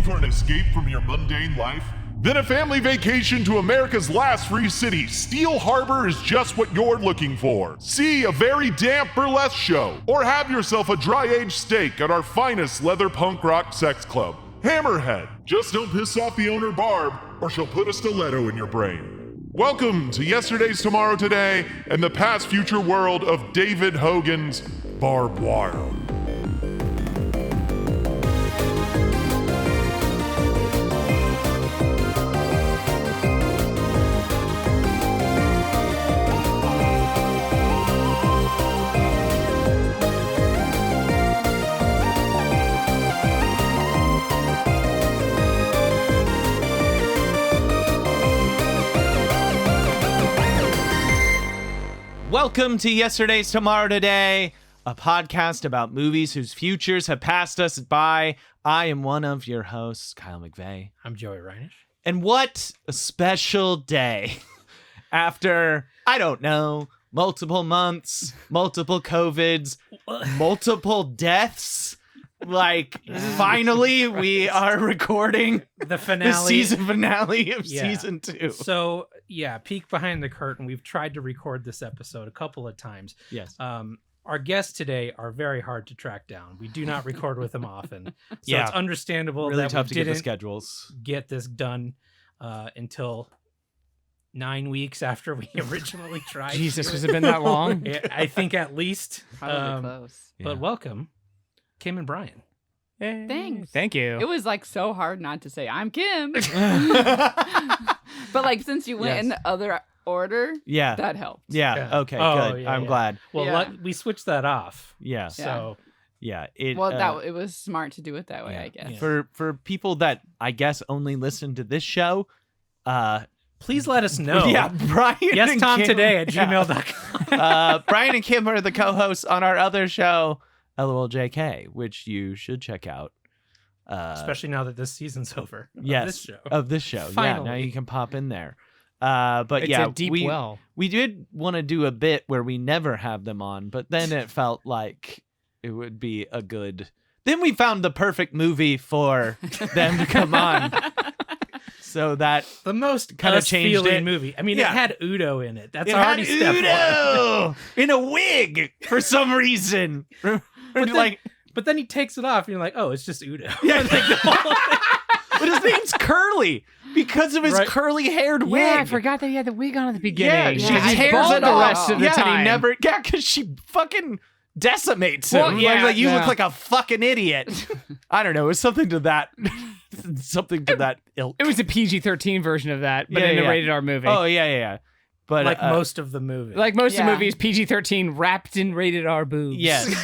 for an escape from your mundane life? Then a family vacation to America's last free city, Steel Harbor, is just what you're looking for. See a very damp burlesque show, or have yourself a dry-aged steak at our finest leather punk rock sex club, Hammerhead. Just don't piss off the owner, Barb, or she'll put a stiletto in your brain. Welcome to Yesterday's Tomorrow Today and the past future world of David Hogan's Barbed Wire. Welcome to Yesterday's Tomorrow Today, a podcast about movies whose futures have passed us by. I am one of your hosts, Kyle McVeigh. I'm Joey Reinish. And what a special day. After, I don't know, multiple months, multiple COVIDs, multiple deaths. Like, finally, we are recording The finale. the season finale of season 2. So, peek behind the curtain. We've tried to record this episode a couple of times. Yes. Our guests today are very hard to track down. We do not record with them often. So Yeah. it's understandable Really that tough we to get the didn't schedules. get this done until 9 weeks after we originally tried. Jesus, has it been that long? Yeah, I think at least. Probably close. But welcome, Kim and Brian. Thanks. Thank you. It was like so hard not to say I'm Kim. But like since you went in the other order, Yeah. that helped. Yeah. Okay. Oh, good. yeah, I'm yeah. glad. Well, Yeah. we switched that off. Yeah. So Yeah. Well, it was smart to do it that way, yeah. I guess. Yeah. For people that I guess only listen to this show, please let us know. yeah, Brian. Yes, and Tom Kim, today at yeah. gmail.com. Brian and Kim are the co-hosts on our other show, LOLJK, which you should check out. Especially now that this season's over. Yes, Of this show. Yeah, now Finally. you can pop in there. But It's yeah, a deep we well. we did want to do a bit where we never have them on, but then it felt like it would be a good. Then we found the perfect movie for them to come on. So that The most Kinda us changed feeling it. movie. I mean, Yeah. it had Udo in it. That's it already had step Udo one. in a wig for some reason. But then he takes it off, and you're like, oh, it's just Udo. Yeah. But his name's Curly because of his Right. curly-haired wig. Yeah, I forgot that he had the wig on at the beginning. Yeah, She she's tears bald it the rest of the time. And he never. Yeah, because she fucking decimates him. Well, yeah, like you yeah. look like a fucking idiot. I don't know. It was something to that. Something to that ilk. It was a PG-13 version of that, but Yeah, in a yeah. rated R movie. Oh yeah. But Like most of the movie. Like most of the Yeah. movies, PG-13 wrapped in rated R boobs. yes,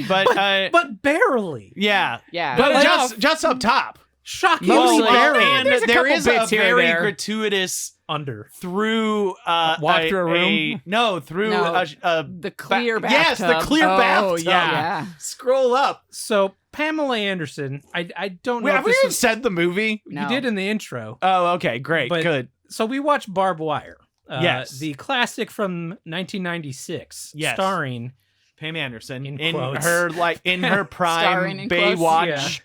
but but barely. yeah, Yeah. but But just up top. Shockingly Mostly. barely. And There's a there couple is a bits here and very there. gratuitous Under. through Walk through a room? through No, a the clear yes, the bathtub. clear Oh, bathtub. Yeah. Scroll up. So Pamela Anderson, I don't know Wait, if have we this even was, said the movie? No. you did in the intro. Oh, okay, great, But- good. So we watched Barbed Wire. Yes. The classic from 1996, Yes. starring Pam Anderson In quotes. her in her prime Starring in quotes. Baywatch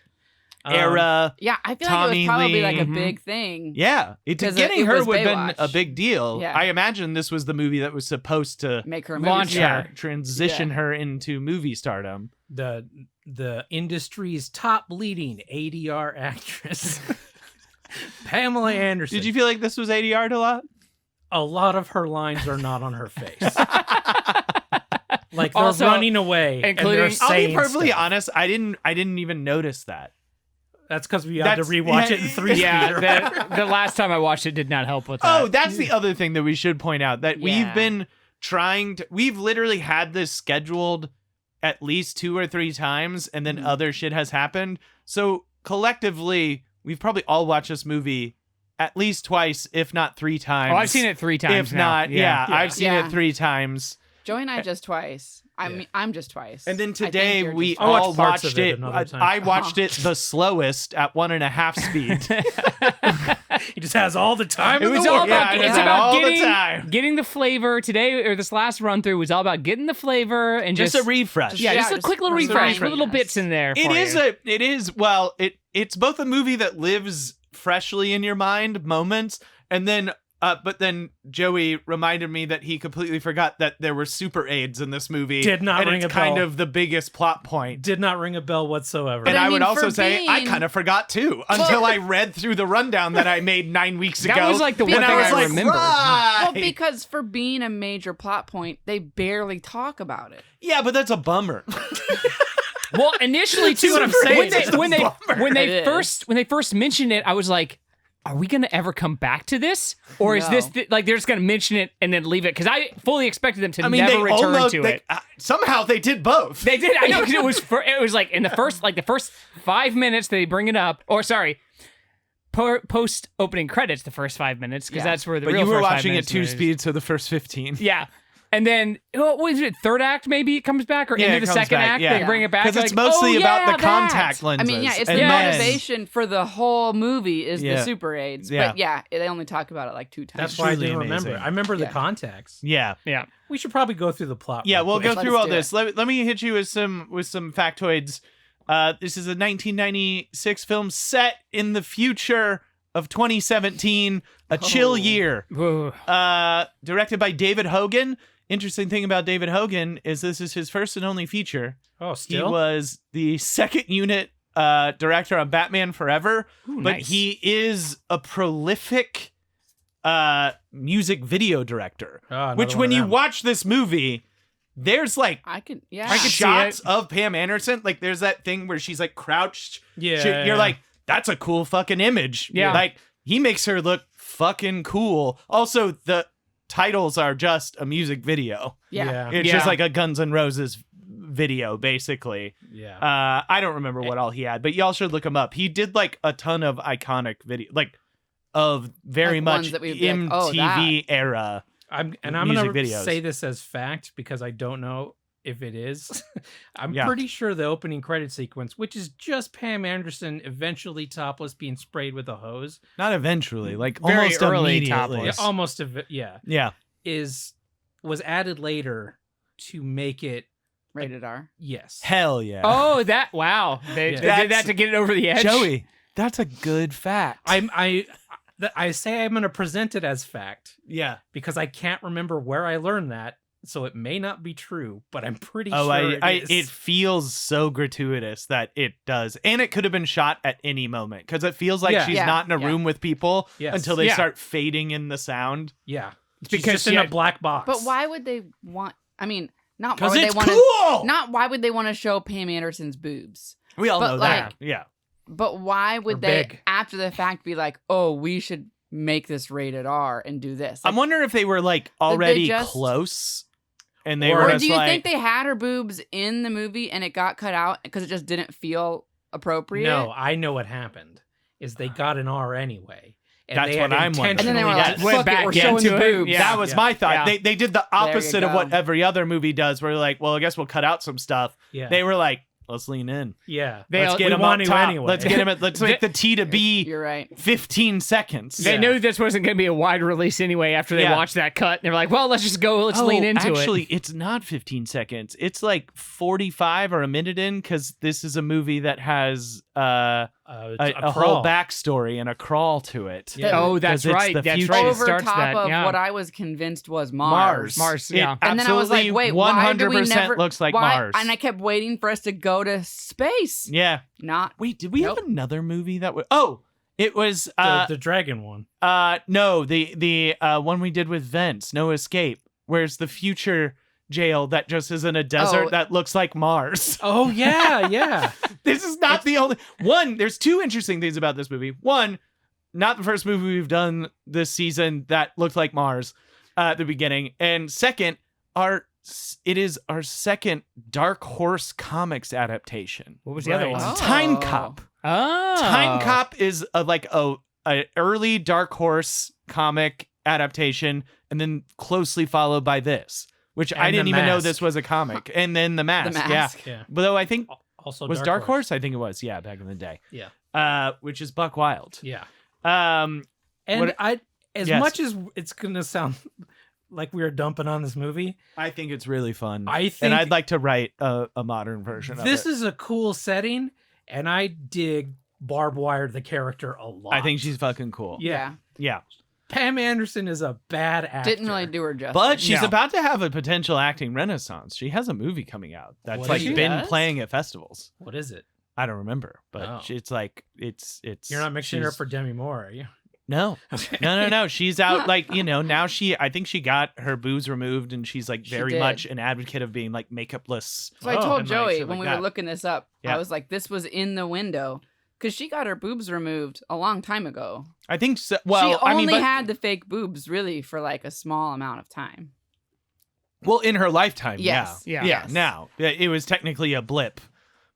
era. Yeah, I feel Tommy like it was probably like a Lee. big thing. Yeah, Because getting it her was would have been Baywatch. a big deal. Yeah. I imagine this was the movie that was supposed to Make her a movie Launch star. her. transition her into movie stardom. the industry's top leading ADR actress, Pamela Anderson. Did you feel like this was ADR'd a lot? A lot of her lines are not on her face. Like they're Also, running away, including- and they're I'll be saying perfectly stuff. honest. I didn't even notice that. That's because we had to That's- rewatch yeah, it in 3 Yeah, speed. the last time I watched it did not help with that. Oh, that's the other thing that we should point out, that we've Yeah. been we've literally had this scheduled at least 2 or 3 times, and then other shit has happened. So collectively, we've probably all watched this movie at least twice, if not 3 times. Oh, I've seen it 3 times If now. not, yeah, Yeah. I've seen Yeah. it 3 times. Joey and I just twice. I'm just twice. And then I think today you're we just I watched all parts of watched it it. another time. I watched it the slowest at 1.5 speed. He just has all the time. It in was the all world. about, Yeah, it's yeah, about all the time. getting the flavor. Today, or this last run through, was all about getting the flavor and Just a refresh. yeah, just a quick little refresh, remind little us. bits in there. It's both a movie that lives freshly in your mind moments, and then but then Joey reminded me that he completely forgot that there were super aids in this movie. Did not and ring it's a kind bell. of the biggest plot point. Did not ring a bell whatsoever. And I I would mean, also for say I being- kind of forgot too until I read through the rundown that I made 9 weeks That ago. was like the one and thing I was I like, remembered. right. Well, because for being a major plot point, they barely talk about it. Yeah, but that's a bummer. Well, initially too, what I'm saying? It's a when It they first mentioned it, I was like, are we gonna ever come back to this, or is No. this like they're just gonna mention it and then leave it? Because I fully expected them to I mean, never they return almost, to they, it. somehow they did both. They did. I know because it was like in the first 5 minutes they bring it up, or sorry, post opening credits the first 5 minutes because Yeah. that's where the but real you were first 5 watching at minutes 2 is. speeds, so the first 15. Yeah. And then, what was it, third act maybe it comes back? Or Yeah, into it the comes second back, act, yeah. they bring it back? Because it's like, mostly oh, about yeah, the contact that. lenses. I mean, yeah, it's and the then- motivation for the whole movie is Yeah. the super aids. Yeah. But yeah, they only talk about it like 2 times. That's why I truly didn't amazing. remember. I remember the Yeah. contacts. Yeah. Yeah. We should probably go through the plot. Yeah, real we'll quick. go through Let's all do this. Let me hit you with some factoids. This is a 1996 film set in the future of 2017, a chill Oh. year. Whoa. Directed by David Hogan. Interesting thing about David Hogan is this is his first and only feature. Oh, He still. was the second unit director on Batman Forever, Ooh, but nice. he is a prolific music video director. Oh, another Which, one when of you them. watch this movie, there's like I could, yeah. I could see shots it. of Pam Anderson. Like there's that thing where she's like crouched. Yeah. You're like, that's a cool fucking image. Yeah. Like he makes her look fucking cool. Also, the titles are just a music video. yeah. It's Yeah. just like a Guns N' Roses video, basically. Yeah. I don't remember what all he had, but y'all should look him up. He did like a ton of iconic video, like of very Like much ones that we'd be like, MTV oh, era. I'm music gonna videos. say this as fact because I don't know if it is. I'm Yeah. pretty sure the opening credit sequence, which is just Pam Anderson eventually topless being sprayed with a hose, Not eventually, like Very almost early immediately. topless. almost Yeah. was added later to make it Rated R. yes. Hell yeah. Oh, wow. They Yeah. did that That's- to get it over the edge. Joey, that's a good fact. I say I'm going to present it as fact yeah. because I can't remember where I learned that, so it may not be true, but I'm pretty Oh, sure it is. it feels so gratuitous that it does, and it could have been shot at any moment because it feels like Yeah. she's Yeah. not in a Yeah. room with people Yes. until they Yeah. start fading in the sound. Yeah. She's because just in she a had- black box. But why would they want? I mean, not why Because would they it's want cool. Not why would they want to show Pam Anderson's boobs? We all but know like- that. Yeah. But why would Or they, big. after the fact, be like, "Oh, we should make this rated R and do this"? I'm Like, wondering if they were like already just- close, and they Or were or just do you like, think they had her boobs in the movie and it got cut out because it just didn't feel appropriate? No, I know what happened. Is they got an R anyway. And That's they what had I'm wondering. And then they were intentionally like, got- went "Fuck back it, we're showing into the it. boobs." Yeah. that was my thought. Yeah. They did the There you opposite of what go. every other movie does, where they're like, well, I guess we'll cut out some stuff. yeah. They were like, let's lean in. yeah. Let's get we him want up to top. anyway. Let's get him. Let's make the T to B You're right. 15 seconds. They Yeah. knew this wasn't going to be a wide release anyway after they Yeah. watched that cut. They're like, well, let's just go. Let's lean into actually, it. it's not 15 seconds. It's like 45 or a minute in because this is a movie that has a a whole crawl. backstory and a crawl to it. Yeah. Oh, that's 'Cause it's right. the That's future. right. It Over starts top that. of Yeah. what I was convinced was Mars. Mars, It yeah. And then I was like, absolutely wait, why do we 100% never looks like why? Mars. And I kept waiting for us to go to space. Yeah. Not Wait, did we Nope. have another movie that was? Oh, it was. The dragon one. No, the one we did with Vince, No Escape. Where's the future jail that just is in a desert Oh. that looks like Mars? Oh yeah, yeah. This is not the only one. There's two interesting things about this movie. One, not the first movie we've done this season that looked like Mars at the beginning. And second, it is our second Dark Horse Comics adaptation. What was the other Right. one? Oh. Time Cop. Oh. Time Cop is a early Dark Horse comic adaptation, and then closely followed by this, which I And didn't The even know Mask. this was a comic. And then The Mask. Mask. Yeah. Yeah. But though I think Also was Dark Horse? I think it was. Yeah, back in the day. Yeah. Which is Buck Wild. Yeah. And What- as Yes. much as it's gonna sound like we are dumping on this movie, I think it's really fun. I think and I'd like to write a modern version of it. this is a cool setting, and I dig Barb Wire the character a lot. I think she's fucking cool. yeah. Yeah. Pam Anderson is a bad actor. Didn't really do her justice. But she's No. about to have a potential acting renaissance. She has a movie coming out that's What like is it? been Does? playing at festivals. What is it? I don't remember, but Oh. it's like it's. You're not mixing her she's- for Demi Moore, are you? No, no. She's out like now I think she got her boobs removed and she's like She very did. much an advocate of being like makeupless. So I Oh, told and, like, Joey shit when like we were that. looking this up, Yeah. I was like, this was in the window because she got her boobs removed a long time ago. I think so. Well, she I only mean, but, had the fake boobs really for like a small amount of time. well in her lifetime. Yes. Yeah. Yeah. Yeah. Yes. Now it was technically a blip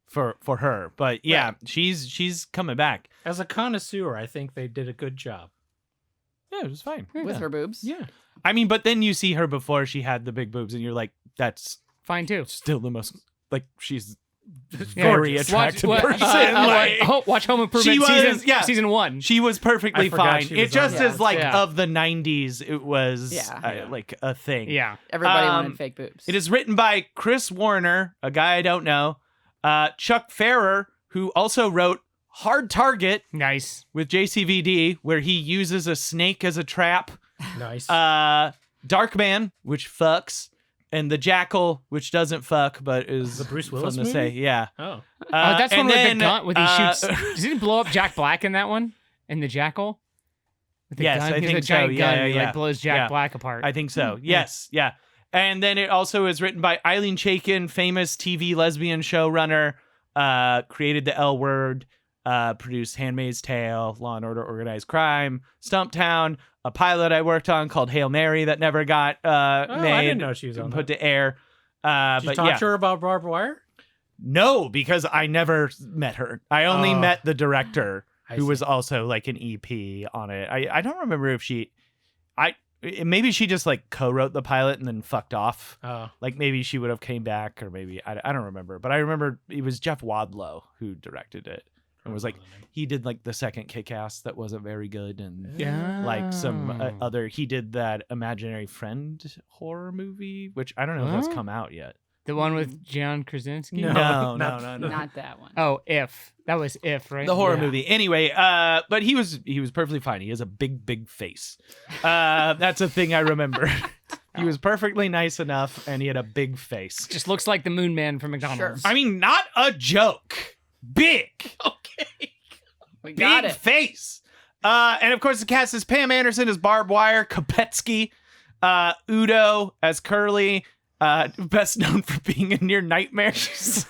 for her, but yeah, Right. she's coming back. As a connoisseur, I think they did a good job. Yeah, it was fine. With her boobs. Yeah. I mean, but then you see her before she had the big boobs, and you're like, that's Fine too. still the most like she's Yeah. very Watch- attractive what- person. like, watch Home Improvement She was- yeah. season 1. She was perfectly I forgot fine. she It was just on is that. like Yeah. of the 90s, it was Yeah. like a thing. Yeah. Everybody Um, wanted fake boobs. It is written by Chris Warner, a guy I don't know, Chuck Ferrer, who also wrote Hard Target Nice. with JCVD, where he uses a snake as a trap. Nice. Darkman, which fucks, and The Jackal, which doesn't fuck, but is The Bruce fun Willis to movie? say. Yeah. oh. That's one and with then, the gun, where he shoots. uh, Does he blow up Jack Black in that one? In The Jackal? With the Yes, gun? I He has think a giant so. gun Yeah, and he yeah, like blows Jack yeah. Black apart. I think so. Yes, yeah. And then it also is written by Eileen Chaikin, famous TV lesbian showrunner, created The L Word, produced Handmaid's Tale, Law and Order: Organized Crime, Stumptown, a pilot I worked on called Hail Mary that never got made. I didn't know she was on and put that. to air. Did you But talk yeah, to her about Barbed Wire? no, because I never met her. I only Oh. met the director, I who see. was also like an EP on it. I don't remember if maybe she just like co-wrote the pilot and then fucked off. Oh. Like maybe she would have came back, or maybe I don't remember. But I remember it was Jeff Wadlow who directed it and was like he did like the second Kick-Ass that wasn't very good, and Yeah. like some Oh. other. He did that Imaginary Friend horror movie, which I don't know if that's Huh? come out yet. The one with John Krasinski? No. No, not- no. Not that one. Oh, If. That was If, right? The horror Yeah. movie. Anyway, but he was perfectly fine. He has a big face. That's a thing I remember. He was perfectly nice enough, and he had a big face. Just looks like the Moon Man from McDonald's. I mean, not a joke. Big. Okay. We got Big it. face. And of course, the cast is Pam Anderson as Barbed Wire, Kopetsky, Udo as Curly, best known for being in Near Nightmares.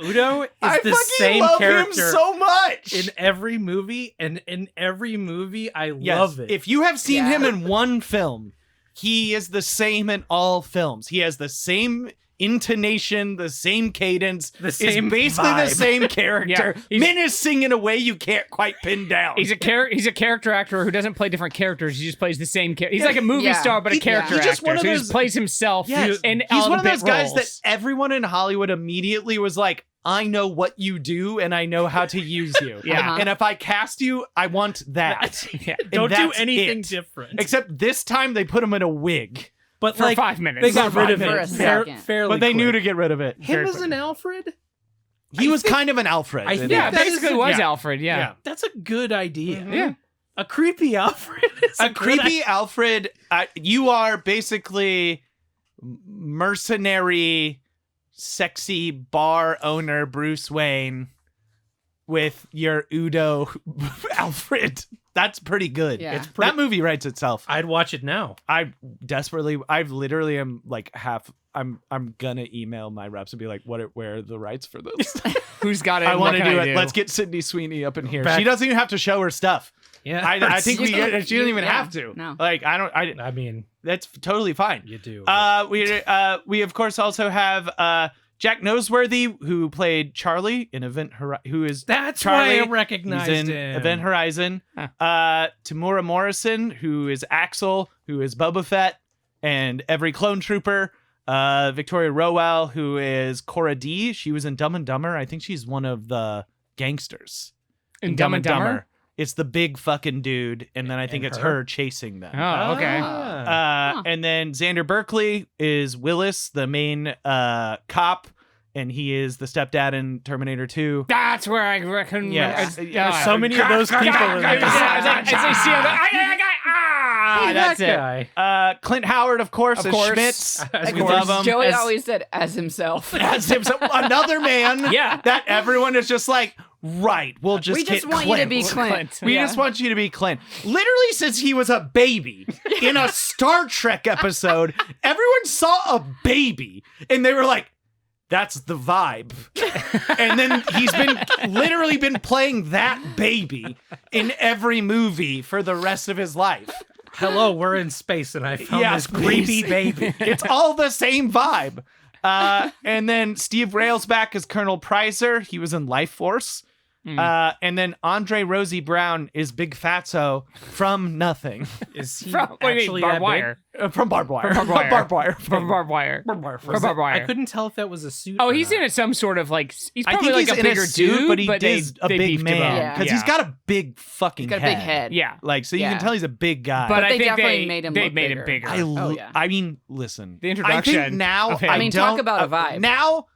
Udo is I the fucking same love character him so much. in every movie, and in every movie, I Yes, love it. if you have seen Yeah. him in one film, he is the same in all films. He has the same intonation, the same cadence, The same is basically vibe. the same character, Yeah, he's- menacing in a way you can't quite pin down. He's a character actor who doesn't play different characters. He just plays the same character. He's like a movie Yeah. star, but a He- character he's just actor. one of So he those- just plays himself Yes. in He's one of bit those guys that roles. everyone in Hollywood immediately was like, I know what you do and I know how to use you. Yeah. Uh-huh. And if I cast you, I want that. Yeah. Don't do that's anything it. different. Except this time they put him in a wig. but For like 5 minutes. they got For rid of 5 it minutes. fair- For a second. fairly But they knew to quick. get rid of it. Him Very as an quick. Alfred. He was kind of an Alfred. I in think it. Yeah, that basically is- was yeah. Alfred. Yeah. That's a good idea. Yeah. A creepy Alfred. Is A good creepy Alfred. You are basically mercenary, sexy bar owner Bruce Wayne with your Udo Alfred. That's pretty good. Yeah. It's pretty- That movie writes itself. I'd watch it now. I literally am like I'm gonna email my reps and be like, where are the rights for this? Who's got it? I and want what to can do I it. Let's get Sydney Sweeney up in here. Back- She doesn't even have to show her stuff. Yeah. I think she doesn't even Yeah. have to. No. Like I mean, that's totally fine. you do. We of course also have Jack Noseworthy, who played Charlie in who is That's Charlie. why I recognized He's in him. Event Horizon. Tamura Morrison, who is Axel, who is Boba Fett, and every clone trooper. Victoria Rowell, who is Cora D. She was in Dumb and Dumber. I think she's one of the gangsters In Dumb and Dumber? It's the big fucking dude, and then I think And it's her? her chasing them. Oh, okay. And then Xander Berkeley is Willis, the main cop, and he is the stepdad in Terminator 2. That's where I reckon. Yes. There's so many of those people in this. That's it. Guy. Clint Howard, of course, Of as course. Schmitz. As We we love him. Joey As- always said as himself. As him, so another man Yeah. that everyone is just like, right, we'll just We just get want you to Clint. be Clint. We Yeah. just want you to be Clint. Literally, since he was a baby in a Star Trek episode, everyone saw a baby and they were like, that's the vibe. And then he's literally been playing that baby in every movie for the rest of his life. Hello, we're in space, and I found Yeah, this creepy baby. It's all the same vibe. And then Steve Railsback is Colonel Pricer. He was in Life Force. And then Andre Rosie Brown is Big Fatso from Nothing. Is he What do you mean, actually barbed that wire? From Barbed Wire. From Barbed Wire. Barbed Wire. From barbed wire. Was Barbed wire. I couldn't tell if that was a suit. Oh, or he's not. in some sort of like. He's I probably think like he's a in bigger a suit, dude, but he they- is a they big beefed him man. up. Because he's got a big fucking He's got a big head. Yeah. Like, so you Yeah. can tell he's a big guy. But they I think definitely they made him they look made him bigger. bigger. Oh, yeah. I mean, listen. The I introduction think now, of him. I I mean, talk don't- about a vibe. Now,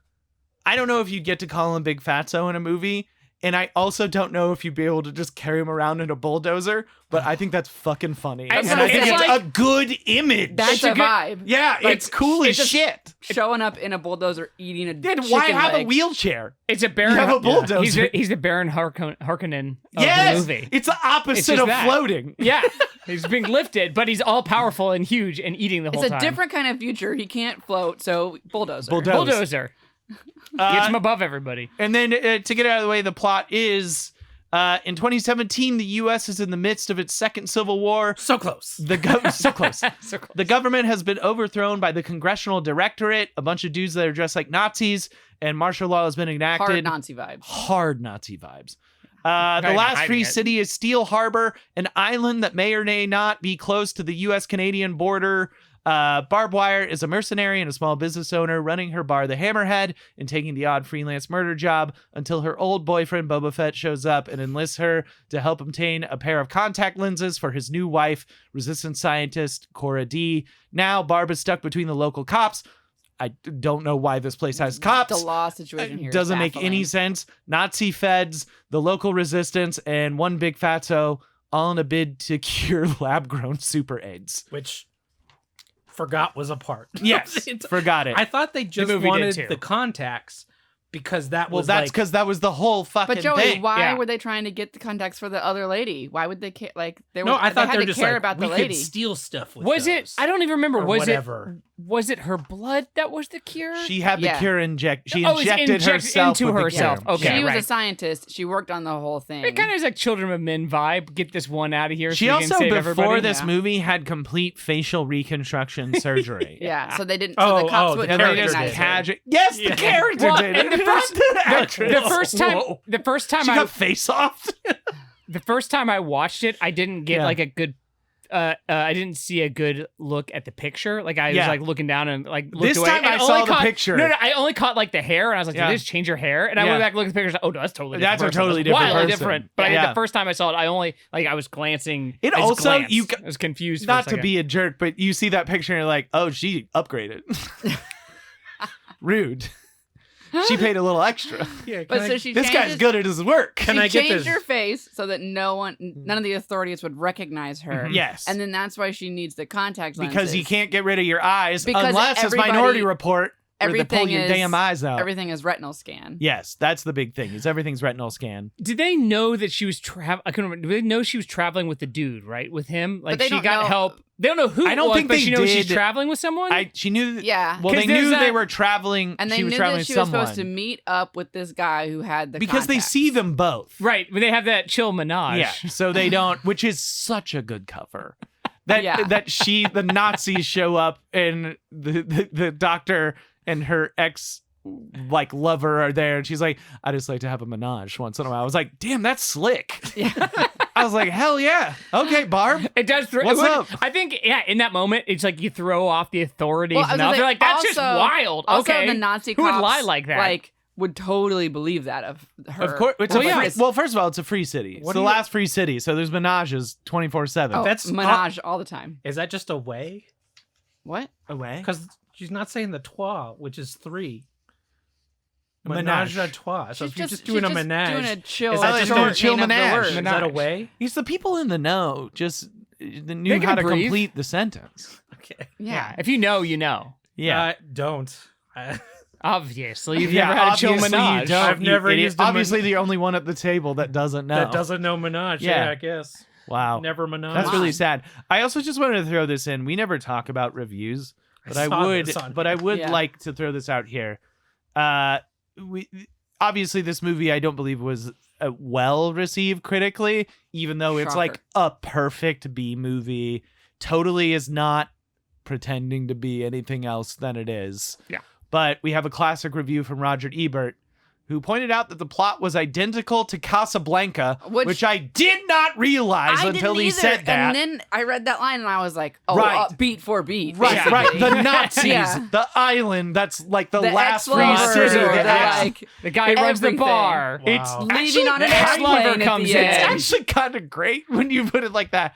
I don't know if you'd get to call him Big Fatso in a movie. And I also don't know if you'd be able to just carry him around in a bulldozer, but I think that's fucking funny. It's And I think like- it's a good image. That's It's a a good- vibe. Yeah, Like, it's cool as it's just- shit. Showing up in a bulldozer eating a Then chicken why have a leg. wheelchair? It's a Baron. You have a bulldozer. He's the Baron Harkonnen of Yes, the movie. it's the opposite It's just of that. floating. Yeah, he's being lifted, but he's all powerful and huge and eating the whole It's a time. different kind of future. He can't float, so bulldozer. bulldozer. Gets him above everybody. And then to get out of the way, the plot is in 2017, the U.S. is in the midst of its second civil war. so close. So close. So cool. The government has been overthrown by the Congressional Directorate, a bunch of dudes that are dressed like Nazis, and martial law has been enacted. Hard Nazi vibes. Hard Nazi vibes. The Not even last hiding free it. city is Steel Harbor, an island that may or may not be close to the U.S.-Canadian border. Barb Wire is a mercenary and a small business owner running her bar, the Hammerhead, and taking the odd freelance murder job until her old boyfriend Boba Fett shows up and enlists her to help obtain a pair of contact lenses for his new wife, resistance scientist Cora D. Now, Barb is stuck between the local cops. I don't know why this place has cops. The law situation here is Doesn't make any baffling. sense. Nazi feds, the local resistance, and one big fatso, all in a bid to cure lab-grown super AIDS. Which forgot was a part. Yes, forgot it. I thought they just movie did wanted too. the contacts because that well, was that's like because that was the whole fucking But Joey, thing. why Yeah. were they trying to get the contacts for the other lady? Why would they care? Like they were. no, I thought they they were had to just care like about we the lady. could steal stuff with Was it? those, I don't even remember. or Was whatever. it her blood that was the cure? She had the Yeah. cure inject. She Oh, it's injected injected herself into with the herself. cure. Okay, she was right. a scientist. She worked on the whole thing. It kind of is like Children of Men vibe. Get this one out of here. She so we also, can save before everybody. this Yeah. movie, had complete facial reconstruction surgery. Yeah, so they didn't. Oh, So the cops oh, would And they character just recognize her. casually. Yes, Yeah. the character Well, did and it. the first- Not the first time, Whoa. the first time She I got face off. the first time I watched it, I didn't get Yeah. like a good. I didn't see a good look at the picture. Like I was Yeah. like looking down and like looked This away. time and I saw only the caught, picture. No, I only caught like the hair, and I was like, Yeah. "Did they just change your hair?" And I Yeah. went back, looked at the pictures. Like, oh, no, that's totally different. That's a person. totally That's different wildly person. different. But Yeah. the first time I saw it, I only like I was glancing. It I just also- glanced. you I was confused. For a Not to second. be a jerk, but you see that picture and you're like, oh, she upgraded. Rude. She paid a little extra. Yeah, But so she This changes, guy's good at his work. Can she I get changed this? her face so that none of the authorities would recognize her. Yes. And then that's why she needs the contact lenses. Because you can't get rid of your eyes Because unless, as everybody- Minority Report, where they pull everything your is- damn eyes out. Everything is retinal scan. Yes, that's the big thing. Is everything's retinal scan. Did they know that she was I couldn't remember. Did they know she was traveling with the dude, right? With him? Like they she don't got know- help. They don't know who I don't it was, think but they she knows she's did. traveling with someone? She knew. Yeah. Well, they 'Cause there's knew they that- were traveling. And they she was knew traveling that she with was someone supposed to meet up with this guy who had the because they contacts. see them both. Right, but they have that chill menage. Yeah, so they don't, which is such a good cover. That Yeah. the Nazis show up and the doctor and her ex like lover are there, and she's like, I just like to have a menage once in a while. I was like, damn, that's slick. I was like, hell yeah, okay, Barb. It does. What's up? I think, yeah, in that moment, it's like you throw off the authorities Well, I was and gonna they're say, like, that's just also- wild. Also, Okay. the Nazi Who would cops, lie like that? Like would totally believe that of her. Of course, it's Well, a yeah, free, it's- well. First of all, it's a free city. It's What the do you- last free city, so there's menages 24/7. Oh, That's- menage all the time. Is that just a way? What? Away. Because she's not saying the trois, which is 3. Menage. Menage a trois. So She's if you're just doing a menage, doing a chill, is that just short doing a chill name of the menage? word. is that a way? He's the people in the know. Just knew They can how to breathe. complete the sentence. Okay. Yeah. If you know, you know. Yeah. Don't. Obviously, you've Yeah, never had a chill obviously you menage. don't, I've you never idiot. used a Obviously, the only one at the table that doesn't know. That doesn't know menage. Yeah. Yeah, I guess. Wow. Never menage. That's Wow. really sad. I also just wanted to throw this in. We never talk about reviews, but I saw would. this on But I would Yeah. like to throw this out here. We obviously this movie I don't believe was well received critically, even though it's Shocker. like a perfect B movie. Totally is not pretending to be anything else than it is. Yeah. But we have a classic review from Roger Ebert, who pointed out that the plot was identical to Casablanca, which I did not realize I until didn't he either. said that. And then I read that line and I was like, oh, Right. beat for beat. Right, basically. right. The Nazis, Yeah. the island that's like the, The last free ex-lover, city. the, Yeah. like, The guy who runs the everything. bar. Wow. It's leaving on an the ex-lover airplane at comes the in. It's end. actually kind of great when you put it like that.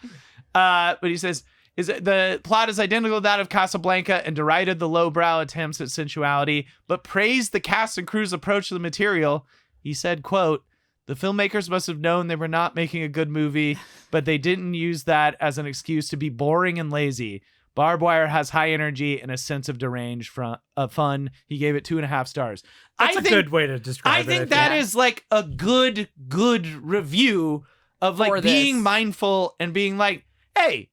But he says, the plot is identical to that of Casablanca and derided the lowbrow attempts at sensuality, but praised the cast and crew's approach to the material. He said, quote, "The filmmakers must have known they were not making a good movie, but they didn't use that as an excuse to be boring and lazy. Barb Wire has high energy and a sense of deranged fun." He gave it 2.5 stars. That's a good way to describe it. I think that think. is like a good review of like For being this. mindful and being like, hey,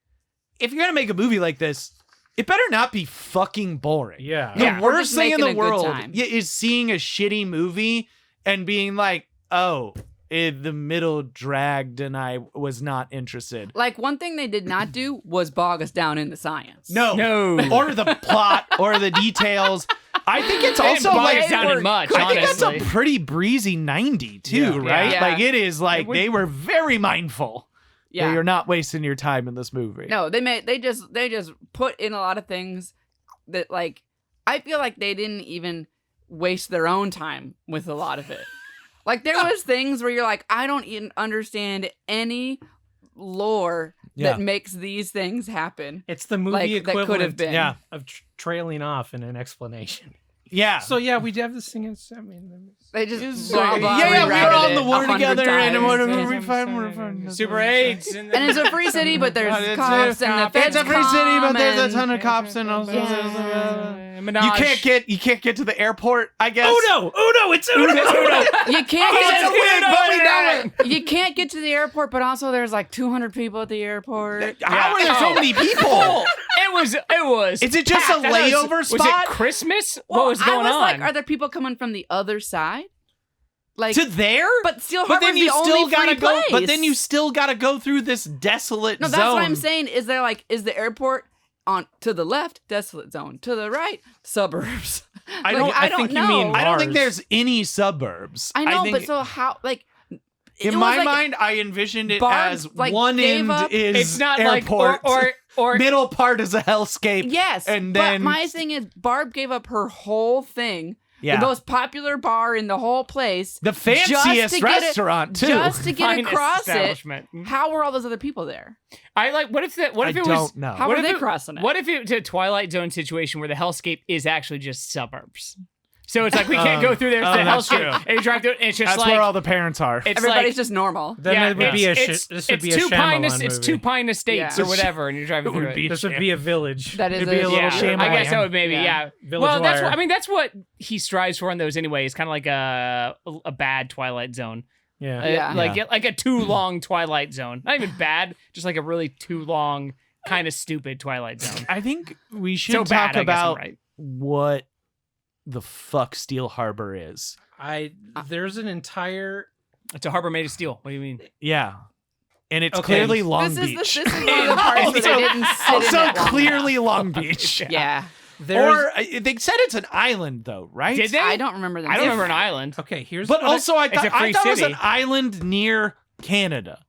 if you're gonna make a movie like this, it better not be fucking boring. Yeah. The Yeah. We're worst just thing in making the a good world time. is seeing a shitty movie and being like, oh, the middle dragged and I was not interested. Like, one thing they did not do was bog us down in the science. No. No. Or the plot or the details. I think it's They didn't also bog like us down in much, I think that's honestly. a pretty breezy 90 too, Yeah. right? Yeah. Like it is like It would- they were very mindful that Yeah. you're not wasting your time in this movie. No, they just put in a lot of things that, like, I feel like they didn't even waste their own time with a lot of it. Like, there was things where you're like, I don't even understand any lore Yeah. that makes these things happen. It's the movie Like, that equivalent could have been. Yeah. of trailing off in an explanation. Yeah. So yeah, we have this thing. They just It's blah, like, blah, yeah, we were rerouted all in the it war 100 together and times. we're fine, we're fine. Super 8. And it's a free city, but there's It's cops and the feds It's a free city, but there's a come ton of cops and also Menage. you can't get to the airport, I guess. Uno, it's Uno. and you can't It's get a weird, but we know it. you can't get to the airport, but also there's like 200 people at the airport. How are there so many people? It was. Is it just a packed. I thought it layover was spot? it Christmas? Well, What was going I was on? like, are there people coming from the other side? Like, To there? but Steel But Harbor's then you the still only gotta free go. place. But then you still gotta go through this desolate No, zone. that's what I'm saying. Is there like, is the airport on to the left, desolate zone, to the right, suburbs? I Like, don't. I I don't think you know. mean I don't think Mars. there's any suburbs. I know, think but so how? Like, it in was my like- mind, I envisioned it Barb, as like, one gave end up- is it's not airport, like or middle part is a hellscape. Yes, and but then my thing is, Barb gave up her whole thing, Yeah. the most popular bar in the whole place, the fanciest to get it- restaurant too. just to get finest across it. establishment. How were all those other people there? I like. What if that? What I if it don't was? know. How What were if they it- crossing it? What if it's a Twilight Zone situation where the hellscape is actually just suburbs? So it's like we can't go through there to the that's hellscape, true. and you drive through it, and it's just That's like where all the parents are. it's Everybody's like, just normal. Then yeah, it would be a it's, this would it's be a two pine Shyamalan It's movie. two pine estates Yeah. or whatever, and you're driving It would through it. be- This would be a village. That is It'd be a little Yeah, Shyamalan. I guess that would maybe Yeah. Village well, that's Wire. what I mean. That's what he strives for in those anyway. It's kind of like a bad Twilight Zone, Yeah. Yeah. like a too long Twilight Zone. Not even bad, just like a really too long, kind of stupid Twilight Zone. I think we should So talk bad, I guess I'm about right. what the fuck Steel Harbor is. There's an entire It's a harbor made of steel. What do you mean? Yeah. And it's Okay. clearly Long This Beach. is one of the parts where they didn't sit in also it long clearly enough. Long Beach. Yeah, there's Or they said it's an island though, right? Did they? I don't remember them. I don't remember an island. okay, here's But what also I It's a thought free it was city. an island near Canada.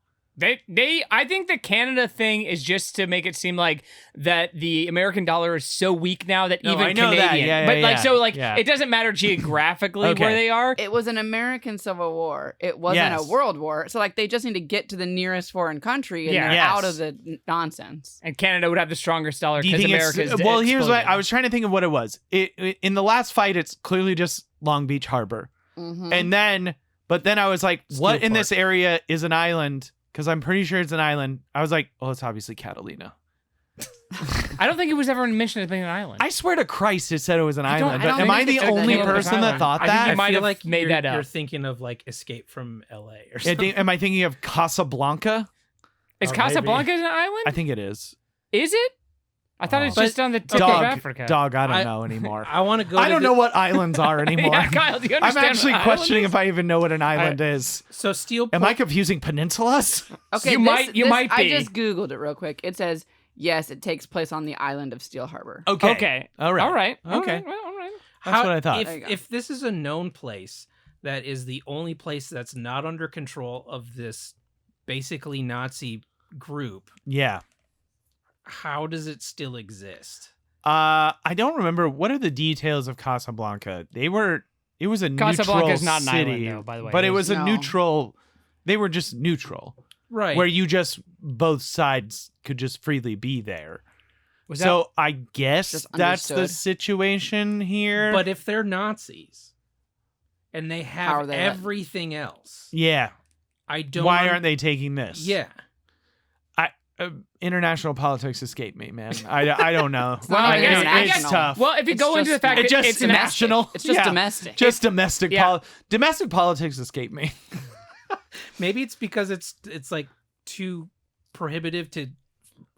I think the Canada thing is just to make it seem like that the American dollar is so weak now that No, even I know that. Canadian, Yeah, but yeah, like yeah. so like Yeah. it doesn't matter geographically Okay. where they are. It was an American Civil War. It wasn't Yes. a world war. So like they just need to get to the nearest foreign country and Yeah. they're Yes. out of the nonsense. And Canada would have the strongest dollar Do you because think America's well, here's what exploding. I was trying to think of what it was. In the last fight, it's clearly just Long Beach Harbor. Mhm. And then I was like, what in Park. this area is an island? Because I'm pretty sure it's an island. I was like, oh, it's obviously Catalina. I don't think it was ever mentioned as being an island. I swear to Christ, it said it was an I don't- island. I don't But am I think the it said that only it was an person that island. thought I think that? you might I feel have like made that You're up. thinking of like Escape from LA or Yeah, something. am I thinking of Casablanca? Is Oh, Casablanca an island? I think it is. Is it? I thought it's But- just on the tip of Dog, Africa. dog. I don't I- know anymore. I want to go. I don't know what islands are anymore. Yeah, Kyle, do you I'm understand actually what questioning island if I even know what an island is. So Steel. Am I confusing peninsulas? Okay, You might be. I just Googled it real quick. It says, yes, it takes place on the island of Steel Harbor. Okay. Okay. All right. All right. Okay. All right. That's what I thought. There you go. If this is a known place that is the only place that's not under control of this basically Nazi group, Yeah. how does it still exist? I don't remember. What are the details of Casablanca? It was a Casablanca neutral is not an city, island, though, by the way. but it was a No. neutral. They were just neutral, Right. where you just both sides could just freely be there. Was So I guess Just that's the understood. situation here. But if they're Nazis and they How are have they everything else, yeah, I don't. why aren't they taking this? Yeah. International politics escape me, man. I don't know. Well, I guess- I it's guess- tough. well, if you It's go into just- the fact It that just it's an national. It's just Yeah. domestic. Just domestic Yeah. domestic politics escape me. Maybe it's because it's like too prohibitive to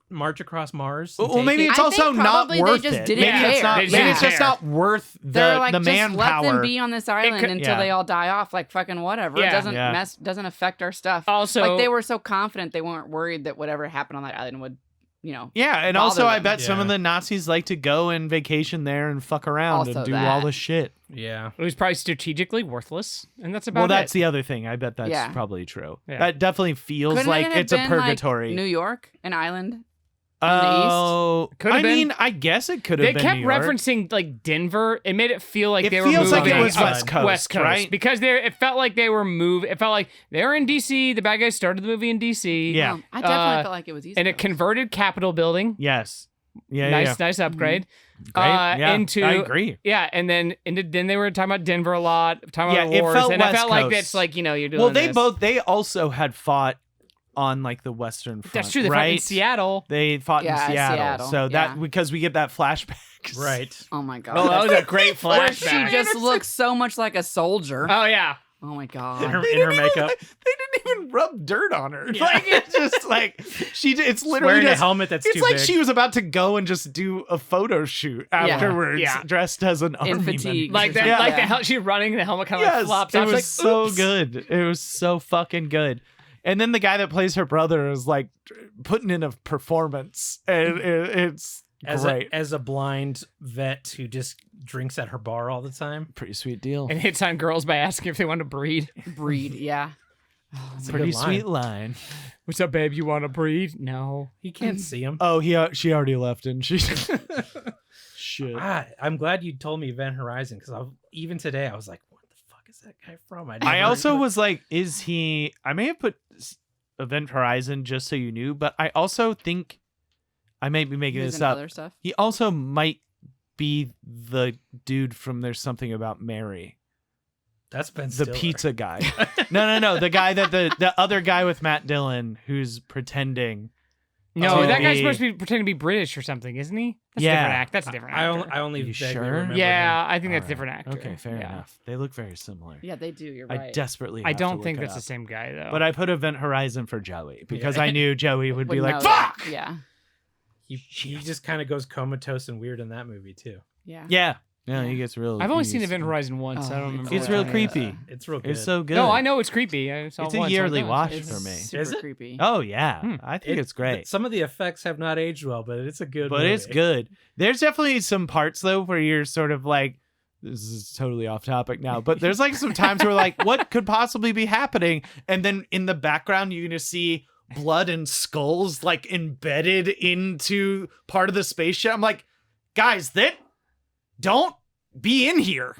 march across Mars. and Well, take maybe it. it's I also think not probably they worth just it. didn't Maybe it's care. not. They Maybe didn't it's just care. not worth They're like, the just manpower. let them be on this island could- until yeah. they all die off. Like fucking whatever. Yeah. It doesn't Yeah. doesn't affect our stuff. Also, like they were so confident they weren't worried that whatever happened on that island would, Yeah, and bother also I them. bet some of Yeah. the Nazis like to go and vacation there and fuck around Also and do that. all the shit. Yeah. it was probably strategically worthless, and that's about Well, that's it. the other thing. I bet that's Yeah. probably true. Yeah. That definitely feels couldn't like it have it's a been, like, purgatory. New York, an island. Oh, Could I have been. mean, I guess it could have They been kept New York. referencing like Denver. It made it feel like It they were feels moving like it was up West Coast, West Coast, right? Because it felt like they were moving. It felt like they were in DC. The bad guys started the movie in DC. Yeah. I definitely Uh, felt like it was easy. And a converted Capitol building. Yes. Yeah. Nice upgrade. Great. Yeah, Into I agree. Yeah, and then they were talking about Denver a lot, talking Yeah, about it the wars, felt and I West felt like Coast. that's like you're doing. Well, this. they also had fought on like the Western front. That's true. They fought right? in Seattle. They fought Yeah, in Seattle. Seattle. So that Yeah. because we get that flashback. Right. oh my god. Oh, that was a great Where she flashback. just looks so much like a soldier. Oh yeah. Oh my In god. her, in her makeup. They didn't even rub dirt on her. Like it's just like it's literally Wearing a just, helmet that's it's too like big. she was about to go and just do a photo shoot afterwards, Yeah. dressed as an army fatigue. Like that. Yeah. Like the she's running. The helmet kind of Yes, like flops. it I was was like, so oops. good. It was so fucking good. And then the guy that plays her brother is like putting in a performance, and it's great. As a blind vet who just drinks at her bar all the time. Pretty sweet deal. And hits on girls by asking if they want to breed. Breed, yeah. It's a Pretty good line. sweet line. What's up, babe? You want to breed? No. You can't see him. Oh, she already left, didn't she? Shit. I'm glad you told me Event Horizon because even today I was like, what the fuck is that guy from? I never- also was like, is he? I may have put Event Horizon just so you knew, but I also think I might be making He's this in up. other stuff. He also might be the dude from There's Something About Mary, That's Ben the Stiller. pizza guy. No, the guy that the other guy with Matt Dillon who's pretending. No, to that guy's be- supposed to be pretending to be British or something, isn't he? That's Yeah. a different act. That's a different actor. I only You vaguely sure? remember Yeah, him. I think that's a Alright. different actor. Okay, fair Yeah. enough. They look very similar. Yeah, they do. You're I right. desperately. I have to don't look think it that's the up. same guy though. But I put Event Horizon for Joey because Yeah. I knew Joey would be Would like, know that. "Fuck." Yeah. He just kind of goes comatose and weird in that movie too. Yeah. Yeah. No, he gets real. I've only seen he's- Event Horizon once. I Oh, don't remember. It's what real it is. creepy. It's real good. It's so good. No, I know it's creepy. I saw It's it a once, yearly so it watch It's for me. super Is it? creepy. Oh yeah, I think it's great. Some of the effects have not aged well, but it's a good. But it's movie. good. There's definitely some parts though where you're sort of like, this is totally off topic now, but there's like some times where like, what could possibly be happening? And then in the background, you're gonna see blood and skulls like embedded into part of the spaceship. I'm like, guys, that don't be in here.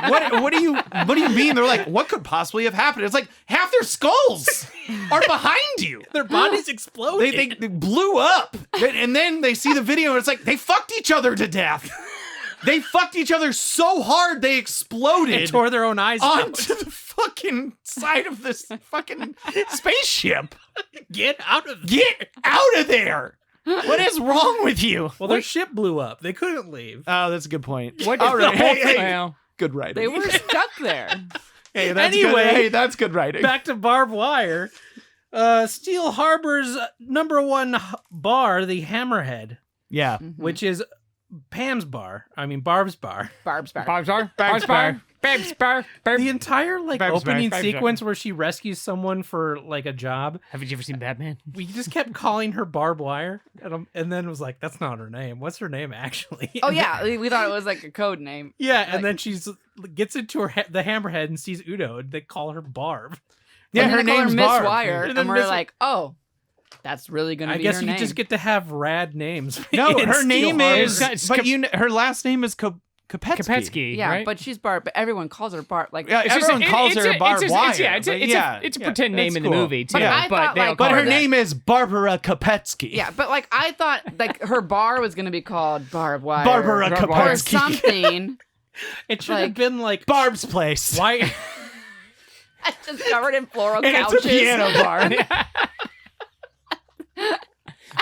What do you mean? They're like, what could possibly have happened? It's like half their skulls are behind you. Their bodies exploded. They blew up. And then they see the video and it's like they fucked each other to death. They fucked each other so hard they exploded and tore their own eyes onto out. the fucking side of this fucking spaceship. Get out of there. Get out of there. What is wrong with you? Well, their ship blew up. They couldn't leave. Oh, that's a good point. What All is right. the whole Hey, well, good writing. They were stuck there. Hey, that's Anyway, good. Hey, that's good writing. Back to barbed wire. Steel Harbor's #1 bar, the Hammerhead, Yeah. which is Pam's bar. I mean, Barb's bar. Barb's bar. Barb's bar, Barb's bar, Barb's bar, The entire Barb's opening bar. sequence where she rescues someone for a job, Haven't you ever seen Batman? we just kept calling her Barbed Wire, and then it was like, that's not her name. What's her name actually? Oh And yeah, we thought it was like a code name. yeah, Like- and then she's gets into the Hammerhead and sees Udo, and they call her Barb. Yeah, And her then they call name's Miss Barb. Wire, And and, then we're Miss- like, oh, that's really gonna I be guess her you name. just get to have rad names. No, in her Steel name Harbor. is, It's but her last name is Kopetsky. Kopetsky, yeah, right? but she's Barb. But everyone calls her Barb. Like, Yeah, It's just- everyone calls it's her a- Barbed it's Wire. yeah, it's but yeah, a yeah, pretend name that's in the cool. movie too. But I thought, they don't like- But call her that. name is Barbara Kopetsky. yeah, but like I thought, like her bar was gonna be called Barb Wire, Barbara Barbed or Wire. Kopetsky. something. It should have like- been like Barb's place. why. Just covered in floral And couches. it's a piano bar.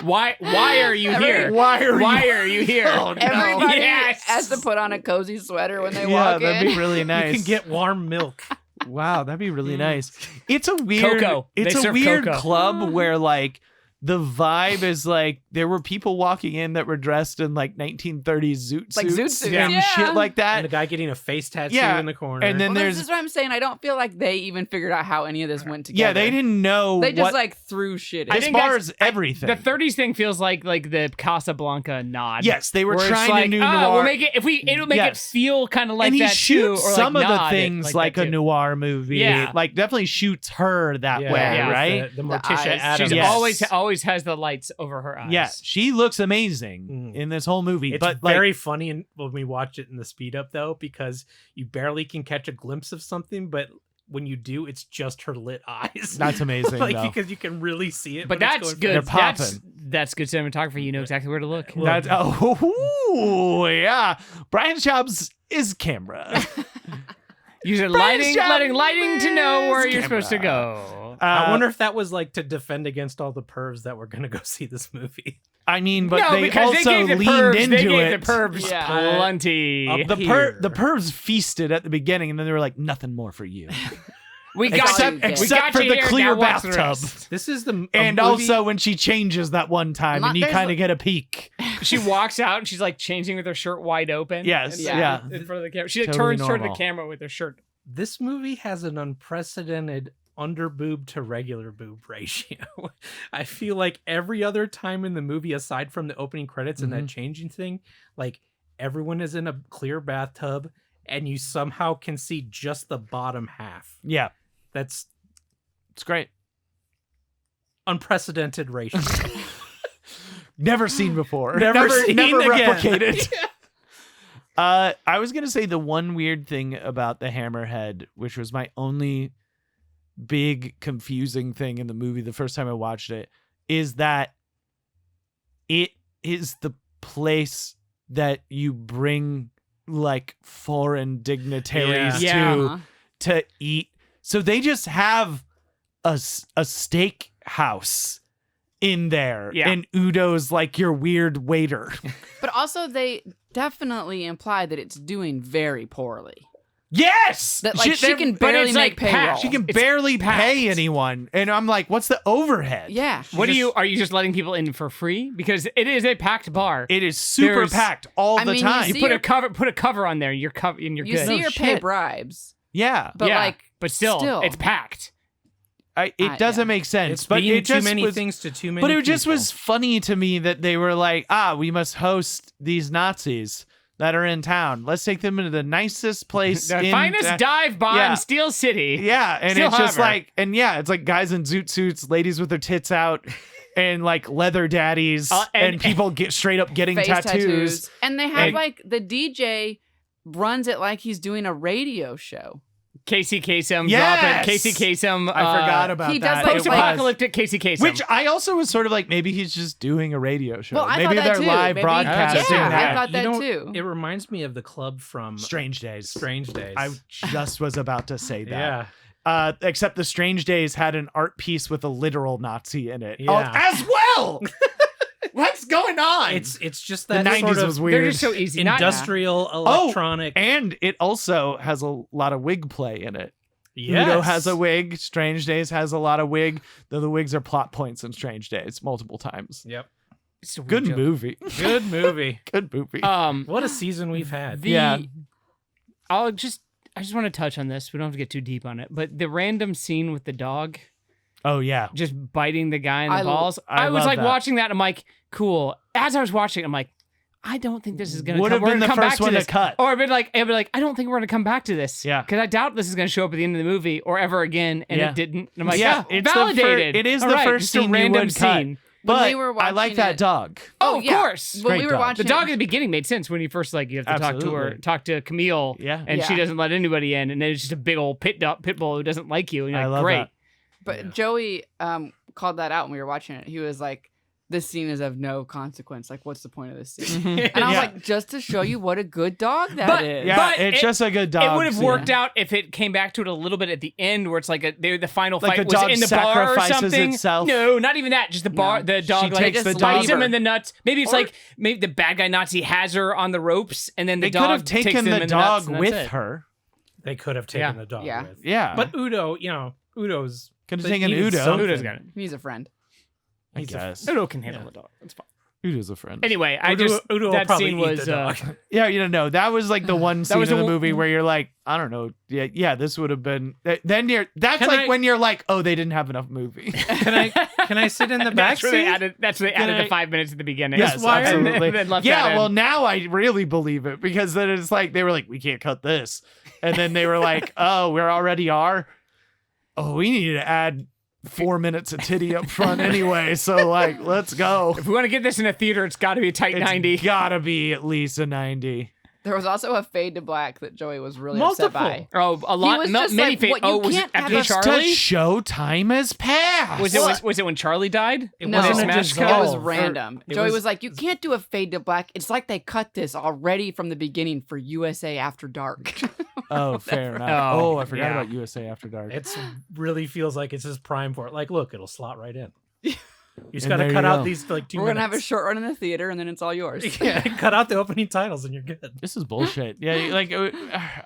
Why are you here? Why are you here? Oh, no. Everybody Yes. has to put on a cozy sweater when they Yeah, walk that'd in. be really nice. You can get warm milk. Wow, that'd be really nice. It's a weird Cocoa. It's They a serve weird cocoa. club where like the vibe is like there were people walking in that were dressed in like 1930s zoot Like suits zoot suits, and yeah. shit like And the that. guy getting a face tattoo Yeah, in the corner. and then Well, there's this is what I'm saying. I don't feel like they even figured out how any of this went together. yeah, they didn't know They just what like threw shit in. I this think bar that's- is everything. The 30s thing feels like the Casablanca nod. Yes, they were where it's trying to like, new We'll noir. make it it'll make Yes. it feel kind of like and he that shoots too, or some like of the nod it things like that a too. noir movie. Yeah. Like definitely shoots her that Yeah, way, yeah. right? The The Morticia eyes. Adams. She's Yes. always has the lights over her eyes. Yeah, she looks amazing in this whole movie. It's but like, very funny when we watch it in the speed up though, because you barely can catch a glimpse of something, but when you do, it's just her lit eyes. that's amazing. like though. because you can really see it. But when it's that's going good. They're That's good cinematography. You know exactly where to look. Well, That's oh yeah. Brian's job's is camera. Using Brian's letting job lighting to know where is you're supposed to camera. go. I wonder if that was like to defend against all the pervs that were going to go see this movie. I mean, but no, they because also they gave the leaned pervs, into they gave it. the pervs Yeah. plenty. Up The pervs feasted at the beginning, and then they were like, "Nothing more for you." we got except you. We except got for you the here, clear now watch the bathtub. rest. This is the And movie- also when she changes that one time, and you There's kind of get a peek. She walks out and she's like changing with her shirt wide open. Yes, and, yeah. in front of the camera. She like, Totally turns toward the normal. camera with her shirt. this movie has an unprecedented under boob to regular boob ratio. I feel like every other time in the movie, aside from the opening credits and that changing thing, like everyone is in a clear bathtub and you somehow can see just the bottom half. Yeah, That's it's great. unprecedented ratio. Never seen before. Never seen again. replicated. I was gonna say the one weird thing about the Hammerhead, which was my only big confusing thing in the movie the first time I watched it, is that it is the place that you bring like foreign dignitaries Yeah. to eat. So they just have a steak house in there, Yeah. and Udo's like your weird waiter. But also, they definitely imply that it's doing very poorly. Yes, That like she can but barely it's, make like, payroll. packed. She can It's barely packed. pay anyone, and I'm like, what's the overhead? Yeah. What are you just letting people in for free? Because it is a packed bar. It is super There's- packed all I the mean, you time. you see put her- a cover on there, you're covered and you're You good. see No her pay shit. bribes, Yeah, but yeah, like, but still, it's packed. it doesn't yeah. make sense. It's but being it just too many was, things to too many But it just people. was funny to me that they were like, we must host these Nazis. that are in town. Let's take them into the nicest place. The in finest dive bar Yeah. in Steel City. Yeah, and Steel it's just Harbor. like, it's like guys in zoot suits, ladies with their tits out, and like leather daddies, and- and people get straight up getting Face tattoos. And they have And- like the DJ runs it like he's doing a radio show. Casey Kasem Yes! dropping. Casey Kasem. I forgot about he that. does, like, It was. Post-apocalyptic Casey Kasem. Which I also was sort of like, maybe he's just doing a radio show. Well, I maybe thought they're that too. live Maybe- broadcasting Yeah, I that. thought that You know, too. It reminds me of the club from Strange Days. Strange Days. I just was about to say that. yeah. Except the Strange Days had an art piece with a literal Nazi in it. Yeah. As well. What's going on? It's just the that 90s sort of was weird. they're just so easy. industrial electronic. And it also has a lot of wig play in it. Yes. Udo has a wig. Strange Days has a lot of wig. Though the wigs are plot points in Strange Days multiple times. Yep. It's a weird Good joke. movie. Good movie. Good movie. What a season we've had. Yeah. I just want to touch on this. We don't have to get too deep on it, but the random scene with the dog Oh yeah. just biting the guy in the I balls. I I was love like that. watching that. And I'm like, cool. As I was watching, I'm like, I don't think this is gonna Would come. have been we're the gonna come first back one to to this. cut. Or I'd be like, I don't think we're gonna come back to this. Yeah. Because I doubt this is gonna show up at the end of the movie or ever again, and Yeah. it didn't. And I'm like, Yeah, yeah, it's the fir- validated. it is All the right, first just a scene you random would cut. scene. When But we were I like watching that it- dog. Oh, of yeah. course. When Great we were dog. watching The dog it- at the beginning made sense when you first you have to Absolutely. talk to Camille, Yeah. and she Yeah. doesn't let anybody in, and then it's just a big old pit bull who doesn't like you, and you're I like, love great. that. But Joey called that out when we were watching it. He was like, this scene is of no consequence. Like, what's the point of this scene? And I was Yeah. like, just to show you what a good dog that is. Yeah, But it's it- just a good dog. It would have scene. worked out if it came back to it a little bit at the end, where it's like the final Like fight a was dog in the bar or sacrifices something. itself. No, not even that. Just the bar. No. The dog She like takes the bites dog. him in the nuts. Maybe it's Or- like maybe the bad guy Nazi has her on the ropes, and then the They could dog have takes taken him the in nuts, dog and that's with it. her. They could have taken Yeah. the dog Yeah. with. Yeah. But Udo's could have they taken needed Udo. something. Udo's got it. He's a friend. I He's a- guess. Udo can handle the dog. That's fine. Udo's a friend. Anyway, Udo will that probably scene eat was the dog. Yeah, no, that was like the one scene was in the the- movie where you're like, I don't know, yeah, this would have been. Then that's Can like I- when you're like, oh, they didn't have enough movie. Can I sit in the back That's where they seat? added. That's where they Can added I- the 5 minutes at the beginning. Yes, wire? absolutely. And then left Yeah, that in. well, now I really believe it because then it's like they were like, we can't cut this, and then they were like, oh, we already are. Oh, we need to add 4 minutes of titty up front anyway, so like, let's go. If we want to get this in a theater, it's got to be a tight 90. It's gotta be at least a 90. There was also a fade to black that Joey was really Multiple. upset by. Oh, a lot. was just Many like, fa- what, you Oh, was it can't after have a- It's to Charlie? show time has passed. Was it when Charlie died? It No, wasn't a Smash dissolve. it was or- random. it Joey was- was like, you can't do a fade to black. It's like they cut this already from the beginning for USA After Dark. Oh, fair enough. Oh, Oh, I forgot yeah. about USA After Dark. It's really feels like it's just prime for it. Like, look, it'll slot right in. You just And got to there cut you out go. these like 2 We're minutes. gonna have a short run in the theater, and then it's all yours. Yeah, cut out the opening titles and you're good. This is bullshit. Yeah, like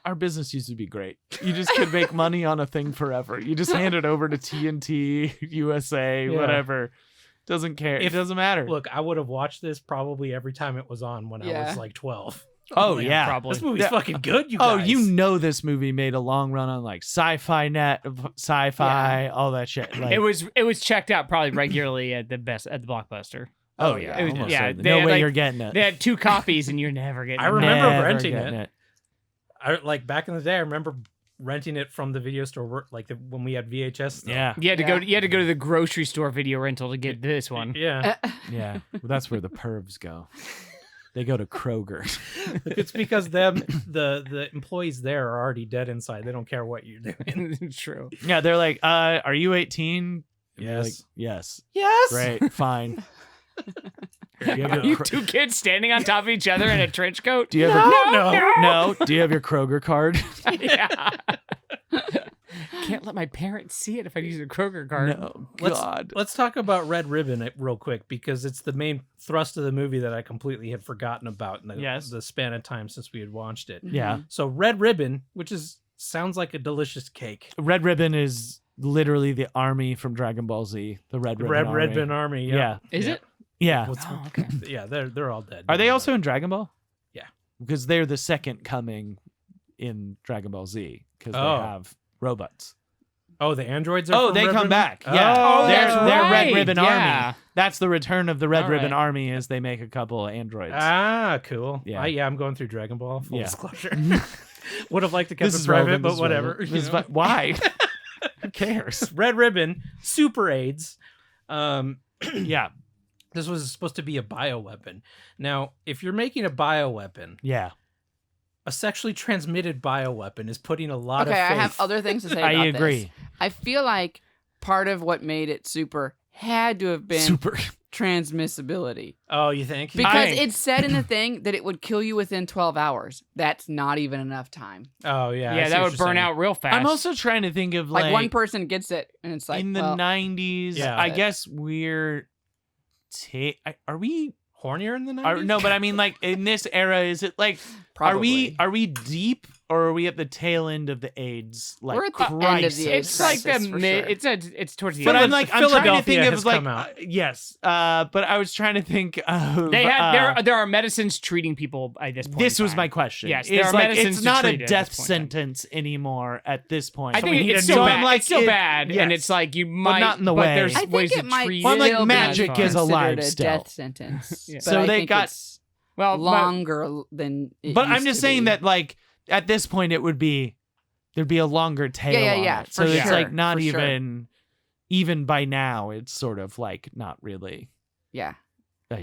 our business used to be great. You just could make money on a thing forever. You just hand it over to TNT, USA, Yeah. whatever. Doesn't care. It If- doesn't matter. Look, I would have watched this probably every time it was on when I Yeah. was like 12. oh Like, yeah. probably. This movie's Yeah. fucking good, you Oh, guys. you know this movie made a long run on like Sci-Fi Net, Sci-Fi, all that shit. Like, It was checked out probably regularly at the oh Blockbuster. Oh, yeah, yeah. It was- almost yeah, certainly. they no had, way like- you're getting it. They had 2 copies, and you're never getting. I it. remember Never renting getting it. I like back in the day. I remember renting it from the video store, like when we had VHS. Stuff. Yeah, You had to Yeah. go. You had to go to the grocery store video rental to get this one. Yeah, yeah. Well, that's where the pervs go. They go to Kroger. it's because the employees there are already dead inside. They don't care what you're doing. True. Yeah, they're like, are you 18? And you're Yes. like, yes. Yes. Great, fine. Do you have Are your you Kro- 2 kids standing on top of each other in a trench coat? do you have No. no? Do you have your Kroger card? Yeah. Can't let my parents see it if I use a Kroger card. No, Let's- God. Let's talk about Red Ribbon real quick because it's the main thrust of the movie that I completely had forgotten about in Yes. the span of time since we had watched it. Yeah, So Red Ribbon, which sounds like a delicious cake. Red Ribbon is literally the army from Dragon Ball Z. The Red The Ribbon. Red Army. Ribbon Army. Yeah, Is it? yeah. What's- Oh, okay. Yeah, they're all dead. Are they also in Dragon Ball? Yeah. Because they're the second coming in Dragon Ball Z because Oh. they have robots. Oh, the androids are Oh, from they Red come Ribbon? back. Oh, Yeah, Oh, they're that's Red right. Ribbon Yeah. Army. That's the return of the Red All Ribbon right. Army as they make a couple of androids. Ah, cool. Yeah. Yeah, I'm going through Dragon Ball. Full Yeah. disclosure. Would have liked to keep This it is private, relevant, but this is whatever. relevant. you This is know? why? Who cares? Red Ribbon Super AIDS. Yeah, This was supposed to be a bioweapon. Now, if you're making a bioweapon, yeah. a sexually transmitted bioweapon is putting a lot Okay, of faith. I have other things to say I about agree. this. I feel like part of what made it super had to have been Super. transmissibility. Oh, you think? Because I- it said in the thing that it would kill you within 12 hours. That's not even enough time. Oh, yeah. I Yeah, see that what would you're burn saying. out real fast. I'm also trying to think of Like one person gets it, and it's like, in the well, 90s. Yeah. I guess we're. Are we? Hornier in the 90s? No, but I mean, like in this era, is it like? probably. Are we deep or are we at the tail end of the AIDS? Like We're at the end of the crisis? AIDS it's like the crisis, for mid. sure. It's towards the But end. I'm like, I'm trying to Philadelphia think has of like, come out. yes. But I was trying to think of. They had there are medicines treating people by this point. This in was time. my question. Yes, It's there are like, medicines it's to not a treat it at death this point in time. sentence anymore at this point. I So think we need it's a still new- bad. I'm like, it's still it- bad, and yes. it's like you might, not in the but way. there's I think ways it to might treat Well, it. like, still be magic is considered alive a still. death sentence. Yeah. But So I they think got- it's well, longer than it But I'm used just to saying be. that, like, at this point, it would be there'd be a longer tail. Yeah, on yeah, it. So for it's sure, like not for sure. even by now, it's sort of like not really yeah. yeah.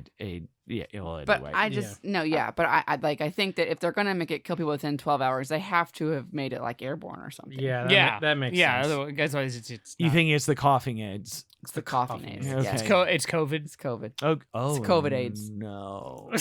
Well, But anyway. I just but I think that if they're gonna make it kill people within 12 hours, they have to have made it like airborne or something. Yeah, that makes yeah. sense. Otherwise, it's you not. think it's the coughing AIDS? It's the coughing coughing AIDS. AIDS. Yeah. it's Okay. it's COVID. It's COVID. Oh, COVID AIDS. No.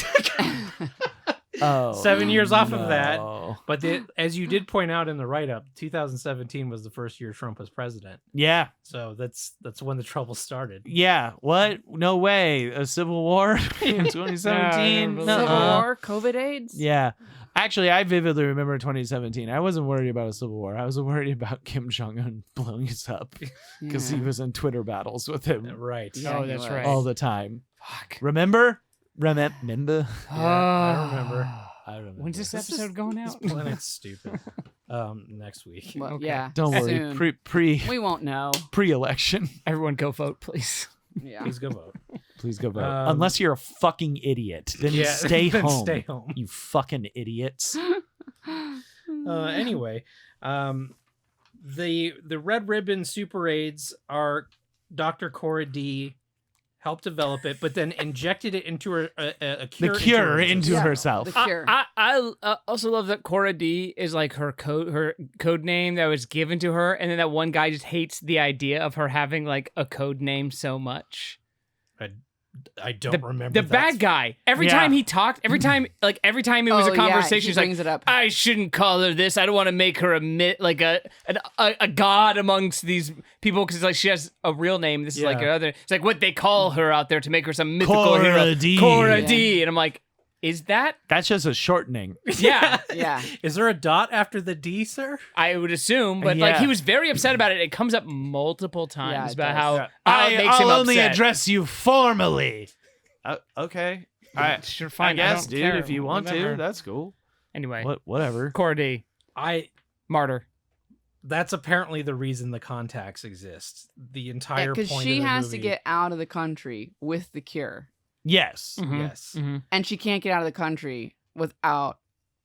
Oh, 7 years off of that. no. But as you did point out in the write-up, 2017 was the first year Trump was president. Yeah, So that's when the trouble started. yeah. What? No way. A civil war in 2017? No, Civil Nuh-uh. War, COVID AIDS. Yeah. Actually, I vividly remember 2017. I wasn't worried about a civil war. I was worried about Kim Jong-un blowing us up because Yeah. he was in Twitter battles with him Right. Yeah, Oh, he that's was. right. all the time. Fuck. Remember? Remember? Yeah, I remember. I remember. When's this This episode going This out? planet's stupid. Next week. Well, Okay. yeah. Don't worry. soon. We won't know. Pre-election. Everyone go vote, please. Yeah. Please go vote. Please go vote. Um, Unless you're a fucking idiot, then Yeah, stay then home. Stay home. You fucking idiots. Anyway, the Red Ribbon Super AIDS are Dr. Cora D helped develop it, but then injected it into a cure. The cure into Yeah. herself. The cure. I also love that Cora D is like her code name that was given to her, and then that one guy just hates the idea of her having like a code name so much. I don't remember The bad guy. Every Yeah. time he talked, every time it was Oh, a yeah, conversation, he he's like, brings it up. I shouldn't call her this. I don't want to make her a god amongst these people because like she has a real name. This is like Yeah. her other. It's like what they call her out there to make her some mythical Cora hero. D. Cora Yeah. D. And I'm like, is that? That's just a shortening. Yeah, Yeah. Is there a dot after the D, sir? I would assume. But like Yeah. he was very upset about it. It comes up multiple times it about does. how, Yeah. how it makes him I'll only upset. address you formally. Okay. Sure, I fine. guess, don't dude, care. if you want Whatever. to, that's cool. Anyway, Whatever. Cora D. Martyr. That's apparently the reason the contacts exist. The entire Because point she of the has to movie. get out of the country with the cure. Yes. Mhm. Yes. Mhm. And she can't get out of the country without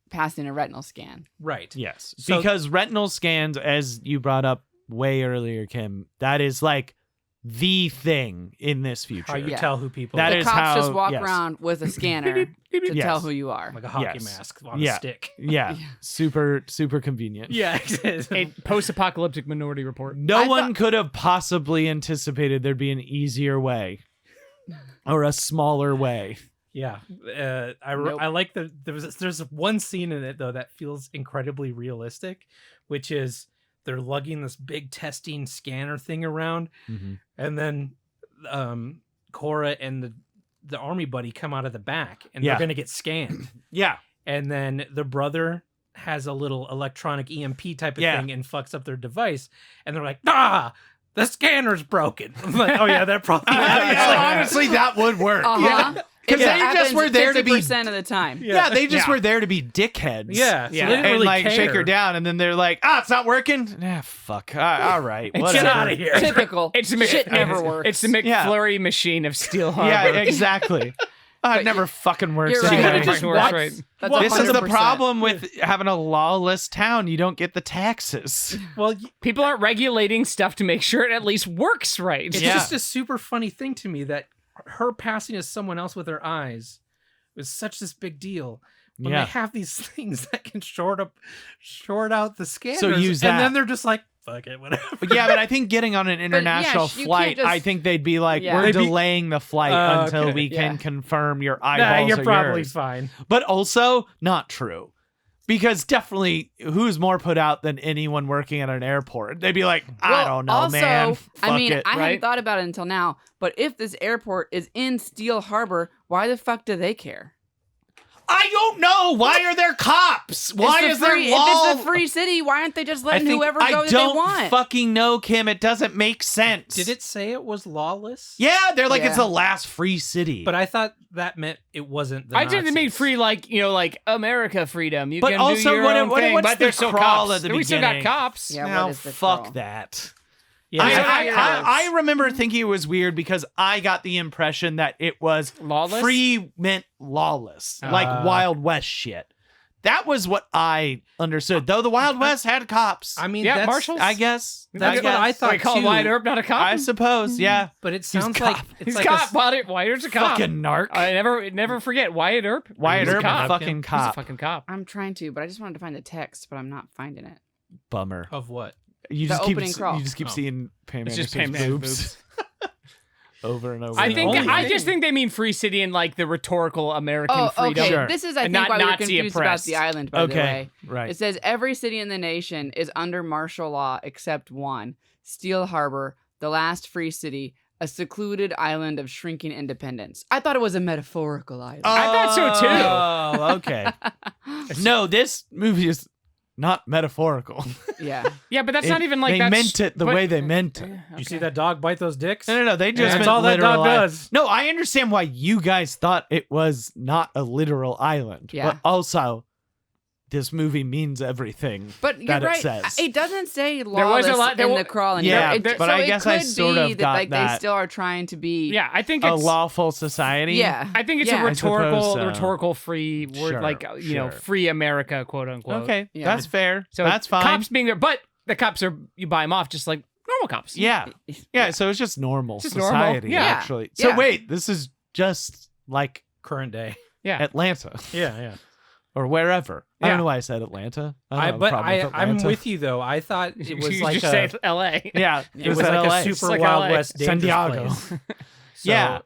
passing a retinal scan. Right. Yes. So- Because retinal scans, as you brought up way earlier, Kim, that is like the thing in this future. How you Yeah. tell who people That are. The is cops how- just walk yes. around with a scanner to Yes. tell who you are. like a hockey Yes. mask on Yeah. a stick. Yeah. Yeah. Super convenient. Yeah. A post-apocalyptic Minority Report. No I one could have possibly anticipated there'd be an easier way or a smaller way. Yeah, Nope. I like there's one scene in it though that feels incredibly realistic, which is they're lugging this big testing scanner thing around, and then Cora and the army buddy come out of the back and Yeah. they're gonna get scanned, Yeah. and then the brother has a little electronic EMP type of Yeah. thing and fucks up their device, and they're like, the scanner's broken. I'm like, oh yeah, that probably. Honestly, that would work. Uh-huh. Because It they just happens were there to be 50% of the time. Yeah, they just Yeah. were there to be dickheads. Yeah, so Yeah. they didn't And really like care. shake her down, and then they're like, it's not working. Fuck. All right, It's whatever. Get out of here. Typical. It's the Shit never works. It's the McFlurry machine of Steel Harbor. Yeah, exactly. It never fucking works. You're anymore. right. She could've just What? right. That's Well, This is the 100%. problem with having a lawless town. You don't get the taxes. Well, People aren't regulating stuff to make sure it at least works right. it's Yeah. just a super funny thing to me that her passing as someone else with her eyes was such this big deal. When Yeah. they have these things that can short out the scanners, use that. and then they're just like, fuck it, whatever. But yeah, but I think getting on an international you can't flight, just- I think they'd be like, Yeah. we're They'd be- delaying the flight until okay. we can Yeah. confirm your Nah, eyeballs you're are probably yours. fine. But also not true. Because definitely, who's more put out than anyone working at an airport? They'd be like, I Well, don't know, also, man. I Fuck mean, it. I hadn't right? thought about it until now, but if this airport is in Steel Harbor, why the fuck do they care? I don't know. Why are there cops? Why It's is the there free, law? If it's a free city, why aren't they just letting whoever go I that don't they want? fucking know, Kim. It doesn't make sense. Did it say it was lawless? Yeah, they're like, Yeah. it's the last free city. But I thought that meant it wasn't the I think they made Nazis. free, like, like America freedom. You But can also, do your what- own what- thing, what's but the there's still crawl cops. at the We still got beginning? cops. Yeah, now, what is the fuck crawl? that. Yeah, I remember thinking it was weird because I got the impression that it was Lawless? free meant lawless, like Wild West shit. That was what I understood. Though the Wild West had cops. I mean, Yeah, that's, marshals. I guess. That's I what I guess. thought They call too. Wyatt Earp not a cop? I suppose, yeah. But it sounds cop. like it's He's like cop. Wyatt Earp's a cop. Fucking narc. I never forget Wyatt Earp. Wyatt He's a Earp, cop. a fucking He's a cop. fucking cop. I'm trying to, but I just wanted to find the text, but I'm not finding it. Bummer. of what? You The just keep opening crawl. you just keep Oh. seeing Pam It's just Anderson's Pam boobs over and over. I and think over. I just think they mean free city in like the rhetorical American Oh, freedom. okay. Sure. This is, I And think, not why we were Nazi confused about oppressed. the island, by the Okay, way. right. It says every city in the nation is under martial law except one, Steel Harbor, the last free city, a secluded island of shrinking independence. I thought it was a metaphorical island. I thought so, too. Oh, okay. No, this movie is not metaphorical. Yeah. Yeah, but that's not even like they that's, meant it the but- way they meant it. You see that dog bite those dicks? No, they just That's meant all that dog literal does. No, I understand why you guys thought it was not a literal island. Yeah. But also, this movie means everything But you're that right. it says. It doesn't say was a lawless lot- there in wa- the crawl. And Yeah, it, but so I it guess I could sort be of that got like they that. still are trying to be. Yeah, I think A it's lawful society. Yeah. I think it's Yeah. a I suppose rhetorical so. free word, Sure, like you know, sure. free America, quote unquote. Okay, Yeah. that's fair. So that's fine. Cops being there, but the cops are you buy them off just like normal cops. Yeah. Yeah, so it's just normal Just normal. society, Yeah. actually. So Yeah. wait, this is just like Current day. yeah. Atlanta Yeah. or wherever. I Yeah. don't know why I said Atlanta. I don't have a But problem with I'm Atlanta. with you though. I thought it was you like just say a, L.A. Yeah, it was like LA. a super like Wild LA. West dangerous Santiago. place. So Yeah.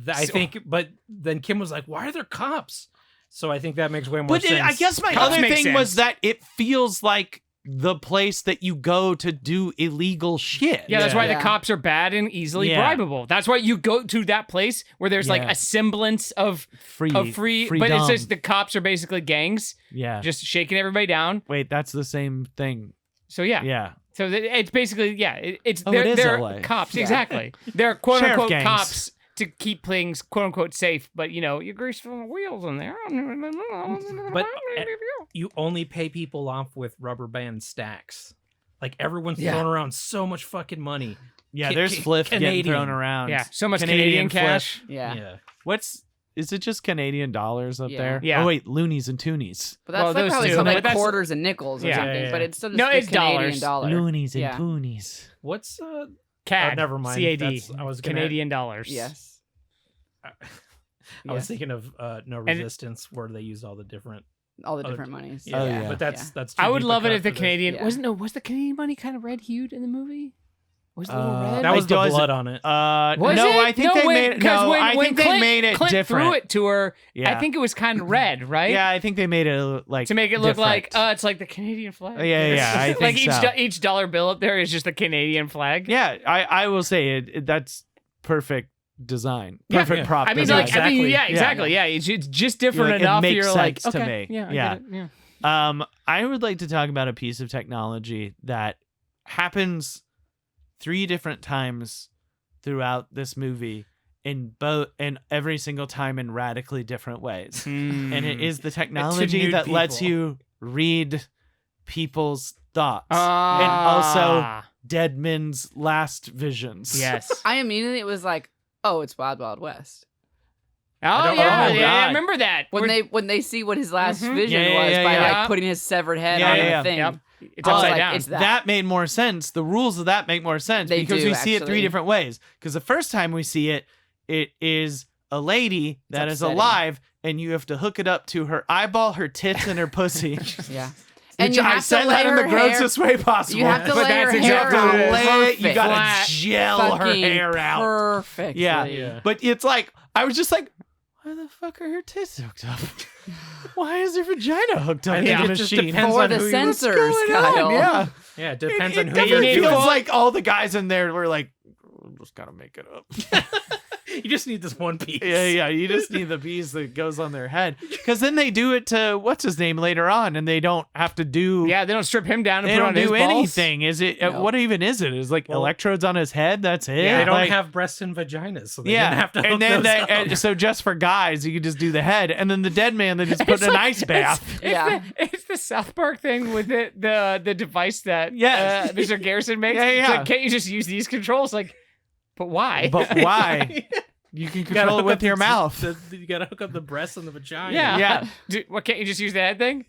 I think, but then Kim was like, "Why are there cops?" So I think that makes way more But sense. I guess my Cops other make thing was sense. that it feels like the place that you go to do illegal shit. Yeah, that's why Yeah. the cops are bad and easily Yeah. bribable. That's why you go to that place where there's like Yeah. a semblance of free, but it's just the cops are basically gangs yeah. just shaking everybody down. Wait, that's the same thing. So yeah, Yeah. so it's basically it's Oh, they're, it is they're LA. cops Yeah. exactly. They're quote Sheriff unquote gangs. cops to keep things quote unquote safe, but you know you grease the wheels in there. But you only pay people off with rubber band stacks. Like everyone's Yeah. throwing around so much fucking money. Yeah, Ca- there's ca- fliff getting Canadian. thrown around. yeah, so much Canadian fliff. cash. Yeah. Is it just Canadian dollars up Yeah. there? Yeah. Oh wait, loonies and toonies. But that's Well, like those probably two, something but like that's- quarters and nickels or Yeah. something. Yeah, But yeah. it's still just No, the it's Canadian dollars. dollar. Loonies and Yeah. poonies. What's CAD. never mind. CAD. That's- I was gonna- Canadian dollars. Yes. I was thinking of No And- Resistance, where they used all the different. All the Oh, different monies. Oh, yeah. But that's too I would deep a love it cut if the for this. Canadian Yeah. was the Canadian money kind of red hued in the movie? Was it a little red? That was the I blood on it. Was no, it? I think No, they when- made it. 'cause No, when- I when think they Clint- made it Clint different. threw it to her. Yeah. I think it was kind of red, right? Yeah, I think they made it like To make it look like different. it's like the Canadian flag. Yeah, I think like so. each dollar bill up there is just the Canadian flag. Yeah, I will say that's perfect design, Yeah. perfect Yeah. prop I mean, design. like, I mean, Exactly. yeah, exactly. Yeah, it's just different You're like, it enough. makes You're like, sense to okay, me. yeah, I Yeah. get it, yeah. I would like to talk about a piece of technology that happens 3 different times throughout this movie, in every single time in radically different ways. Hmm. And it is the technology nude that lets people. you read people's thoughts and Ah. also dead men's last visions. Yes. I immediately was like, oh, it's Wild Wild West. Oh don't- yeah, oh, yeah, I God. remember that. When they see what his last Mhm. vision Yeah, yeah, was yeah, by yeah. like putting his severed head Yeah, on yeah, the yeah. thing. Yep. It's I was upside like, down. it's That made more sense. The rules of that make more sense They because do, we see it three actually. different ways. Because the first time we see it, it is a lady that is upsetting. alive, and you have to hook it up to her eyeball, her tits, and her pussy. Yeah. And And you I have to said lay that in the her hair. grossest way possible. You have to But lay her that's You hair have to exactly out lay it. You perfect. gotta Flat, gel her Fucking hair out. Perfect. Yeah. Yeah. But it's like, I was just like, why the fuck are her tits hooked up? Why is her vagina hooked up I to think the it just machine? depends For on the who you- sensors, What's going on? Kyle. Yeah. Yeah, it depends It on who definitely you're feels doing. like all the guys in there were like, "I'm just gotta make it up." You just need this one piece. Yeah. You just need the piece that goes on their head, because then they do it to what's his name later on, and they don't have to do. Yeah, they don't strip him down and They put don't on his do balls. anything. Is it? No. What even is it? Is like Well- electrodes on his head? That's it. They don't Like, have breasts and vaginas, so they Yeah, didn't have to hook and then those up. and so just for guys, you could just do the head, and then the dead man they just put in an ice bath. Yeah. It's the South Park thing with the device that Yes. Mr. Garrison makes. Yeah, It's yeah. like, can't you just use these controls? Like, but why? But why? You can You gotta control it hook with up your the- mouth. You gotta hook up the breasts and the vagina. yeah. Yeah. What can't you just use the head thing?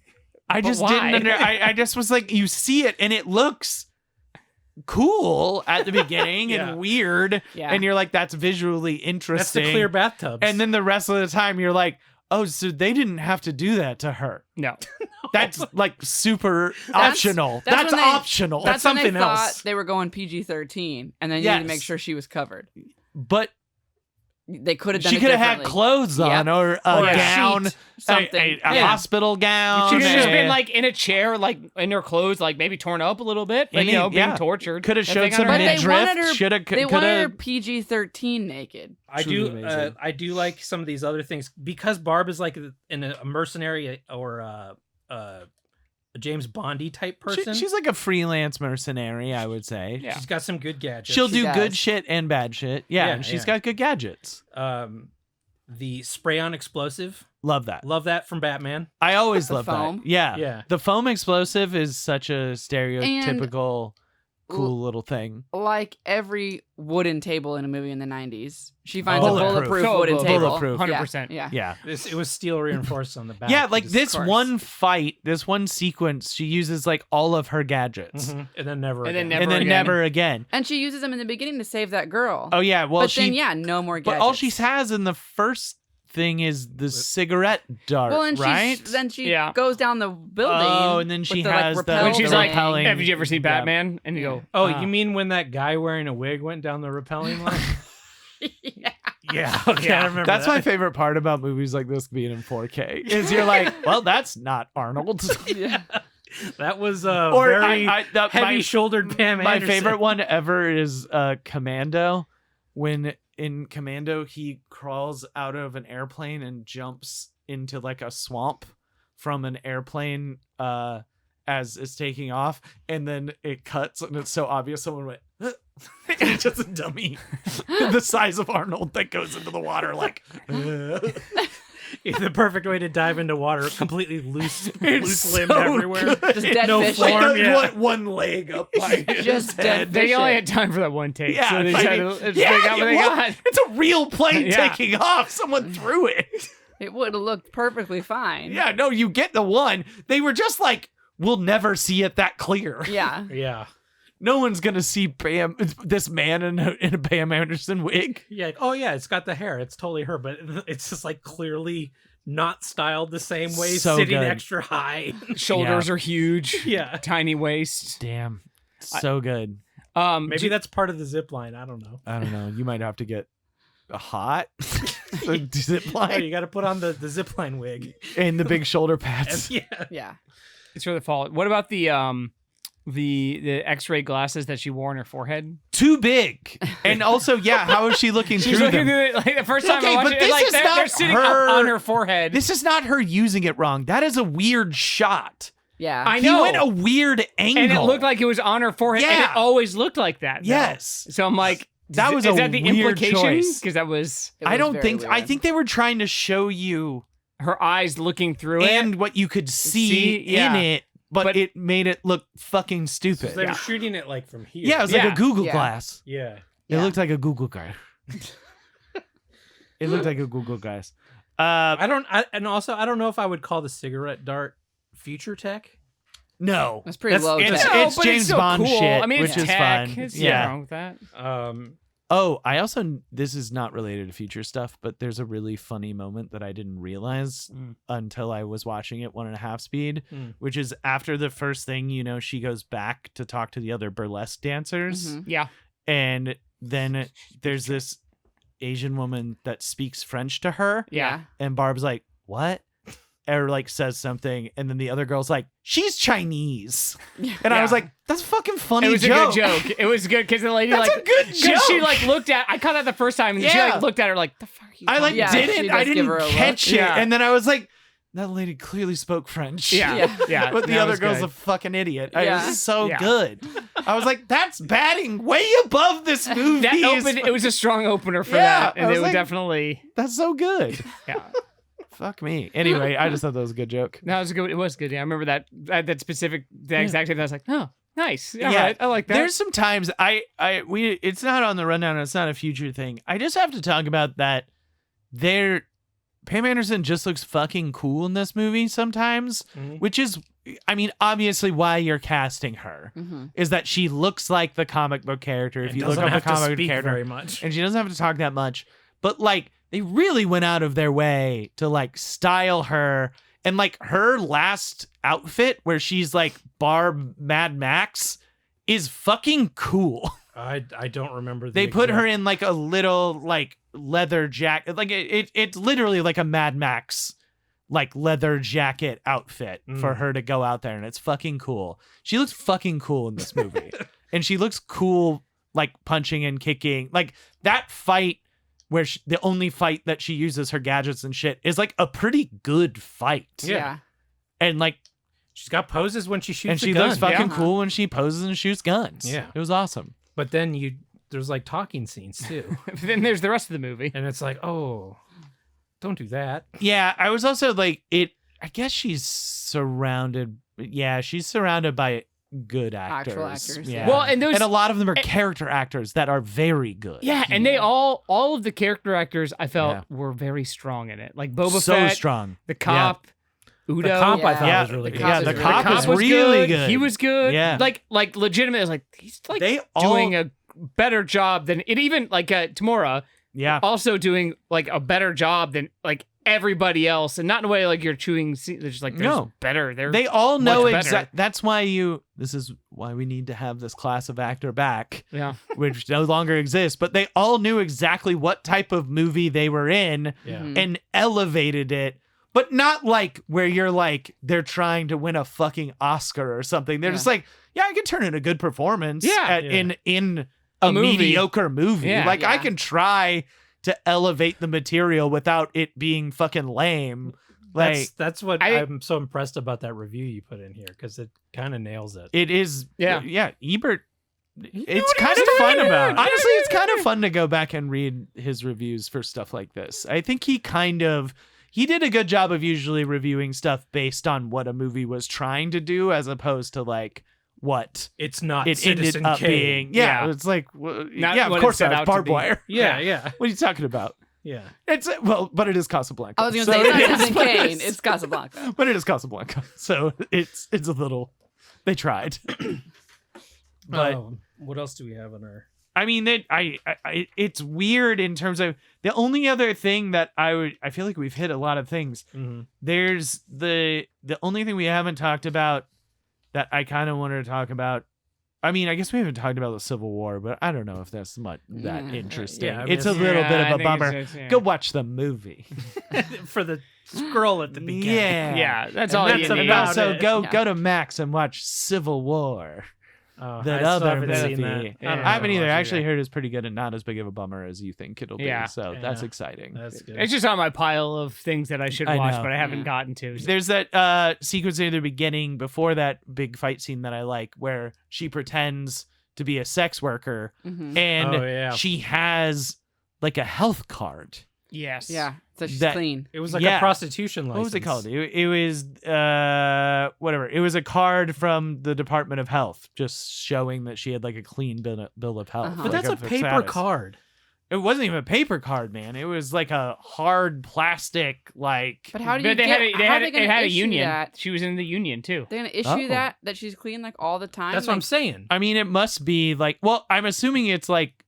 I But just why? didn't. I just was like, you see it, and it looks cool at the beginning Yeah. and weird, Yeah. and you're like, that's visually That's interesting. the clear bathtubs. And then the rest of the time, you're like, oh, so they didn't have to do that to her. No. That's like super optional. that's That's when they- optional. That's when they something thought else. they were going PG-13, and then you need to Yes. make sure she was covered. But They could have done she it could have had differently. clothes on, Yep. or a Or a gown, sheet, something. a Yeah. hospital gown. She could have just been a- like in a chair, like in her clothes, like maybe torn up a little bit, but, Any- you know, being yeah. tortured. Could have That showed thing on some her But head. they midriff. wanted her. Should have. They wanted her PG-13 naked. I Truly do. amazing. I do like some of these other things because Barb is like a mercenary or a James Bondy type person. She's like a freelance mercenary, I would say. Yeah. She's got some good gadgets. She'll She do good does. shit and bad shit. Yeah, Yeah, and she's yeah. got good gadgets. The spray on explosive. Love that. Love that from Batman. I always The love foam? that. Yeah. Yeah. The foam explosive is such a stereotypical cool little thing. Like every wooden table in a movie in the 90s, she finds Bulletproof. a bulletproof So wooden table. bulletproof. 100%. Yeah. Yeah. It was steel reinforced on the back. Yeah, like Just- this course. one fight, this one sequence, she uses like all of her gadgets. Mhm. And then never. And then again. And then again. never again. And she uses them in the beginning to save that girl. Oh yeah, well but she then, yeah, no more but gadgets. all she has in the first thing is the cigarette dart, Well, and right? then she Yeah. goes down the building. Oh, and then with she the, has like, the- rappel When she's the like, thing. repelling- have you ever seen Yeah. Batman? And you go, Oh, "Ah." you mean when that guy wearing a wig went down the rappelling line? Yeah. Yeah. Okay, Yeah. I remember. That's that. my favorite part about movies like this being in 4K. Is you're like, well, that's not Arnold. Yeah. That was Or very my heavy-shouldered Pam my Anderson. favorite one ever is Commando. When in Commando he crawls out of an airplane and jumps into like a swamp from an airplane as it's taking off, and then it cuts and it's so obvious someone went and it's just a dummy the size of Arnold that goes into the water like The perfect way to dive into water, completely loose It's limb so everywhere. good. Just dead No fish. form. Like yeah. one leg up by his Just head. dead They fish only it. had time for that one take. Yeah, so they I just had mean, to figure out what they well, got. It's a real plane Yeah. taking off. Someone threw it. It would have looked perfectly fine. Yeah, no, you get the one. They were just like, we'll never see it that clear. Yeah. Yeah. No one's gonna see this man in a Pam Anderson wig. Yeah. Like, oh yeah, it's got the hair. It's totally her, but it's just like clearly not styled the same way, So sitting good. extra high. Shoulders are huge. Yeah. Tiny waist. Damn, so good. Maybe that's part of the zip line. I don't know. I don't know. You might have to get a hot the zip Oh, line you got to put on the zip line wig. and the big shoulder pads. Yeah. Yeah. It's really fall. What about the X-ray glasses that she wore on her forehead? Too big. And also, yeah, how is she looking She's through looking them? through it like the first time Okay, I watched but it. this It's like is they're not sitting her- up on her forehead. This is not her using it wrong. That is a weird shot. Yeah. I He know. went a weird angle. and it looked like it was on her forehead, and Yeah. it always looked like that. though. Yes. So I'm like, That was is a that the weird implication? choice. Because that was It I was don't very think. I weird. think they were trying to show you her eyes looking through it. and what you could see, See, yeah. in it, but But- it made it look fucking stupid. They were shooting it like from here. Yeah, it was like Yeah. a Google Yeah. Glass. Yeah. It Yeah. looked like a Google Glass. It looked like a Google Glass. I don't know if I would call the cigarette dart future tech. No. That's pretty That's- low. it's- tech. No, it's but James still Bond cool. shit, I mean, it's which is tech. fun. It's Yeah. nothing wrong with that. Oh, I also, this is not related to future stuff, but there's a really funny moment that I didn't realize until I was watching it 1.5 speed, which is after the first thing, she goes back to talk to the other burlesque dancers. Mhm. Yeah. And then there's this Asian woman that speaks French to her. Yeah. And Barb's like, what? Or like says something. And then the other girl's like, she's Chinese. And I was Yeah. like, that's a fucking funny It was joke. a good joke. It was good because the lady That's like a good because she joke. like looked at. I caught that the first time, and then she Yeah. like looked at her like, "The fuck are you?" I like talking Yeah, about?" she didn't. does I give didn't her a look. catch it. Yeah. And then I was like, that lady clearly spoke French. Yeah, Yeah. yeah. But the that other was girl's good. a fucking idiot. It Yeah. was so Yeah. good. I was like, that's batting way above this movie. that opened. It was a strong opener for Yeah, that, and I was it would like- definitely. That's so good. Yeah. Fuck me. Anyway, I just thought that was a good joke. No, it was good. It was good. Yeah, I remember that specific, the exact same. I was like, oh, nice. Yeah, Yeah. right. I like that. There's some times it's not on the rundown. It's not a future thing. I just have to talk about that. Pam Anderson just looks fucking cool in this movie sometimes, which is, I mean, obviously why you're casting her Mhm. is that she looks like the comic book character. If And you look doesn't up the have to comic book speak character, very much. and she doesn't have to talk that much, but like they really went out of their way to like style her, and like her last outfit where she's like Barb Mad Max is fucking cool. I don't remember. They put her in like a little like leather jacket, like it's literally like a Mad Max like leather jacket outfit for her to go out there, and it's fucking cool. She looks fucking cool in this movie, and she looks cool like punching and kicking. Like that fight where the only fight that she uses her gadgets and shit is like a pretty good fight. Yeah. And like, She's got poses when she shoots. and a she gun. looks fucking Yeah. cool when she poses and shoots guns. Yeah. It was awesome. But then there's like talking scenes too, then there's the rest of the movie. and it's like, oh, don't do that. Yeah, I was also like, I guess she's surrounded. Yeah, she's surrounded by good actors. Actual actors, Yeah. yeah. Well, and there's a lot of them are character actors that are very good. yeah, and they all of the character actors I felt were very strong in it. Like Boba so Fett, strong. the cop, Udo. The cop I Yeah. thought Yeah. was really The good. cop Yeah, is the really cop good. is was really good. He was good. Yeah. Like legitimate. I was like, he's like They doing all- a better job than it. Even like Tamora Yeah. also doing like a better job than like everybody else, and not in a way like you're chewing. They're just like No. better. They all know much better. exactly. That's why this is why we need to have this class of actor back, Yeah. which no longer exists. But they all knew exactly what type of movie they were in Yeah. Mhm. and elevated it. But not like where you're like, they're trying to win a fucking Oscar or something. They're just like, yeah, I can turn in a good performance Yeah. in a movie. mediocre movie. Yeah. Like, I Yeah. can try to elevate the material without it being fucking lame. Like, That's what I- I'm so impressed about that review you put in here, because it kind of nails it. it is, Yeah. Ebert, He it's knew kind what of he was fun. talking about. Honestly, it's kind of fun to go back and read his reviews for stuff like this. I think he did a good job of usually reviewing stuff based on what a movie was trying to do, as opposed to like what It's not it Citizen ended up Kane. being. Yeah, Yeah. it's like, well, Not yeah, what of it course set not. out It's to barbed be. wire. Yeah. What are you talking about? Yeah. It's but it is Casablanca. I was gonna So say it's it not is Citizen what it Kane. is. It's Casablanca. But it is Casablanca. So it's a little. They tried. But What else do we have on our? I mean, it's weird in terms of the only other thing that I feel like we've hit a lot of things. There's the only thing we haven't talked about that I kind of wanted to talk about. I mean, I guess we haven't talked about the Civil War, but I don't know if that's that Yeah. interesting. Yeah, I mean, it's a it's- little bit I of a think bummer. it's- yeah. Go watch the movie. For the scroll at the beginning. Yeah. Yeah, that's And all that's you And need. about also it. go Yeah. to Max and watch Civil War. That I still other haven't seen movie. that. Yeah. don't I haven't know. either. I watch it actually yet. heard it's pretty good and not as big of a bummer as you think it'll be. Yeah. So Yeah. that's exciting. That's good. It's just on my pile of things that I should I watch, know. but I haven't Yeah. gotten to. There's that sequence near the beginning before that big fight scene that I like where she pretends to be a sex worker, Mhm. and Oh, yeah. she has like a health card. Yes. Yeah, so she's That- clean. It was like Yeah. a prostitution license. What was it called? It was whatever. It was a card from the Department of Health, just showing that she had like a clean bill of health. Uh-huh. But like, that's a of her paper status. card. It wasn't even a paper card, man. It was like a hard plastic, like. But how do you But they get? had how are they it gonna had a issue union. That? She was in the union too. They're gonna issue Oh. that she's clean like all the time. That's what I'm Like, saying. I mean, it must be like. Well, I'm assuming it's like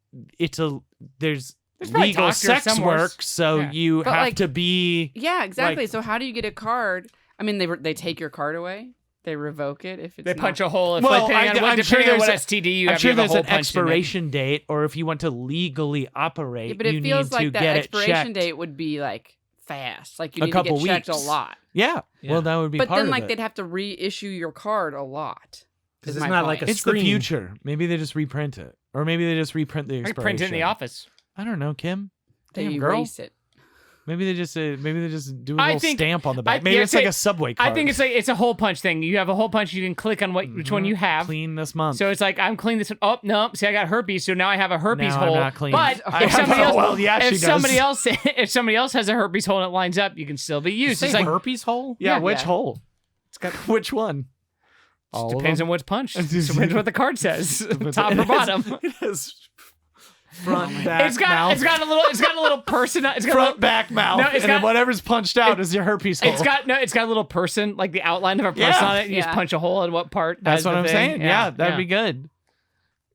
there's probably legal doctors sex somewhere. work, so Yeah. you But, have like- to be. Yeah, exactly. Like- So how do you get a card? I mean, they take your card away. They revoke it if it's They not- punch a hole. If, Well, depending on I'm sure depending on what there's STD you I'm have, sure you have a there's hole an punched in it. expiration date, or if you want to legally operate, Yeah, but you it feels need to like that get it expiration checked. date would be like fast. Like you A need couple to get checked weeks. a lot. Yeah. Yeah. Well, that would be But part then of like it. they'd have to reissue your card a lot. Because is it's my not point. like a It's screen. the future. Maybe they just reprint it, or maybe they just reprint the I expiration. print it in the office. I don't know, Kim. They Damn, girl. erase it. Maybe they just do a I little think- stamp on the back. I- Maybe yeah, it's like say- a subway card. I think it's a hole punch thing. You have a hole punch. You can click on which one you have. clean this month. So it's like I'm clean this one. Oh no! See, I got herpes, so now I have a herpes Now I'm hole. not clean. But I if have- somebody else, well, yeah, she if does. somebody else, if somebody else has a herpes hole and it lines up, you can still be You used. say It's like herpes hole? yeah, yeah. which Yeah. hole? It's got which one? All of depends them? on what's punched. Depends what the card says, top or bottom. It has front, back, It's got mouth. it's got a little person. It's got a front, little, back, mouth, No, it's and then got- whatever's punched out is your herpes hole. it's got a little person, like the outline of a person Yeah. on it. You just Yeah. punch a hole in what part. That's has what the I'm thing. saying. Yeah, that'd be good.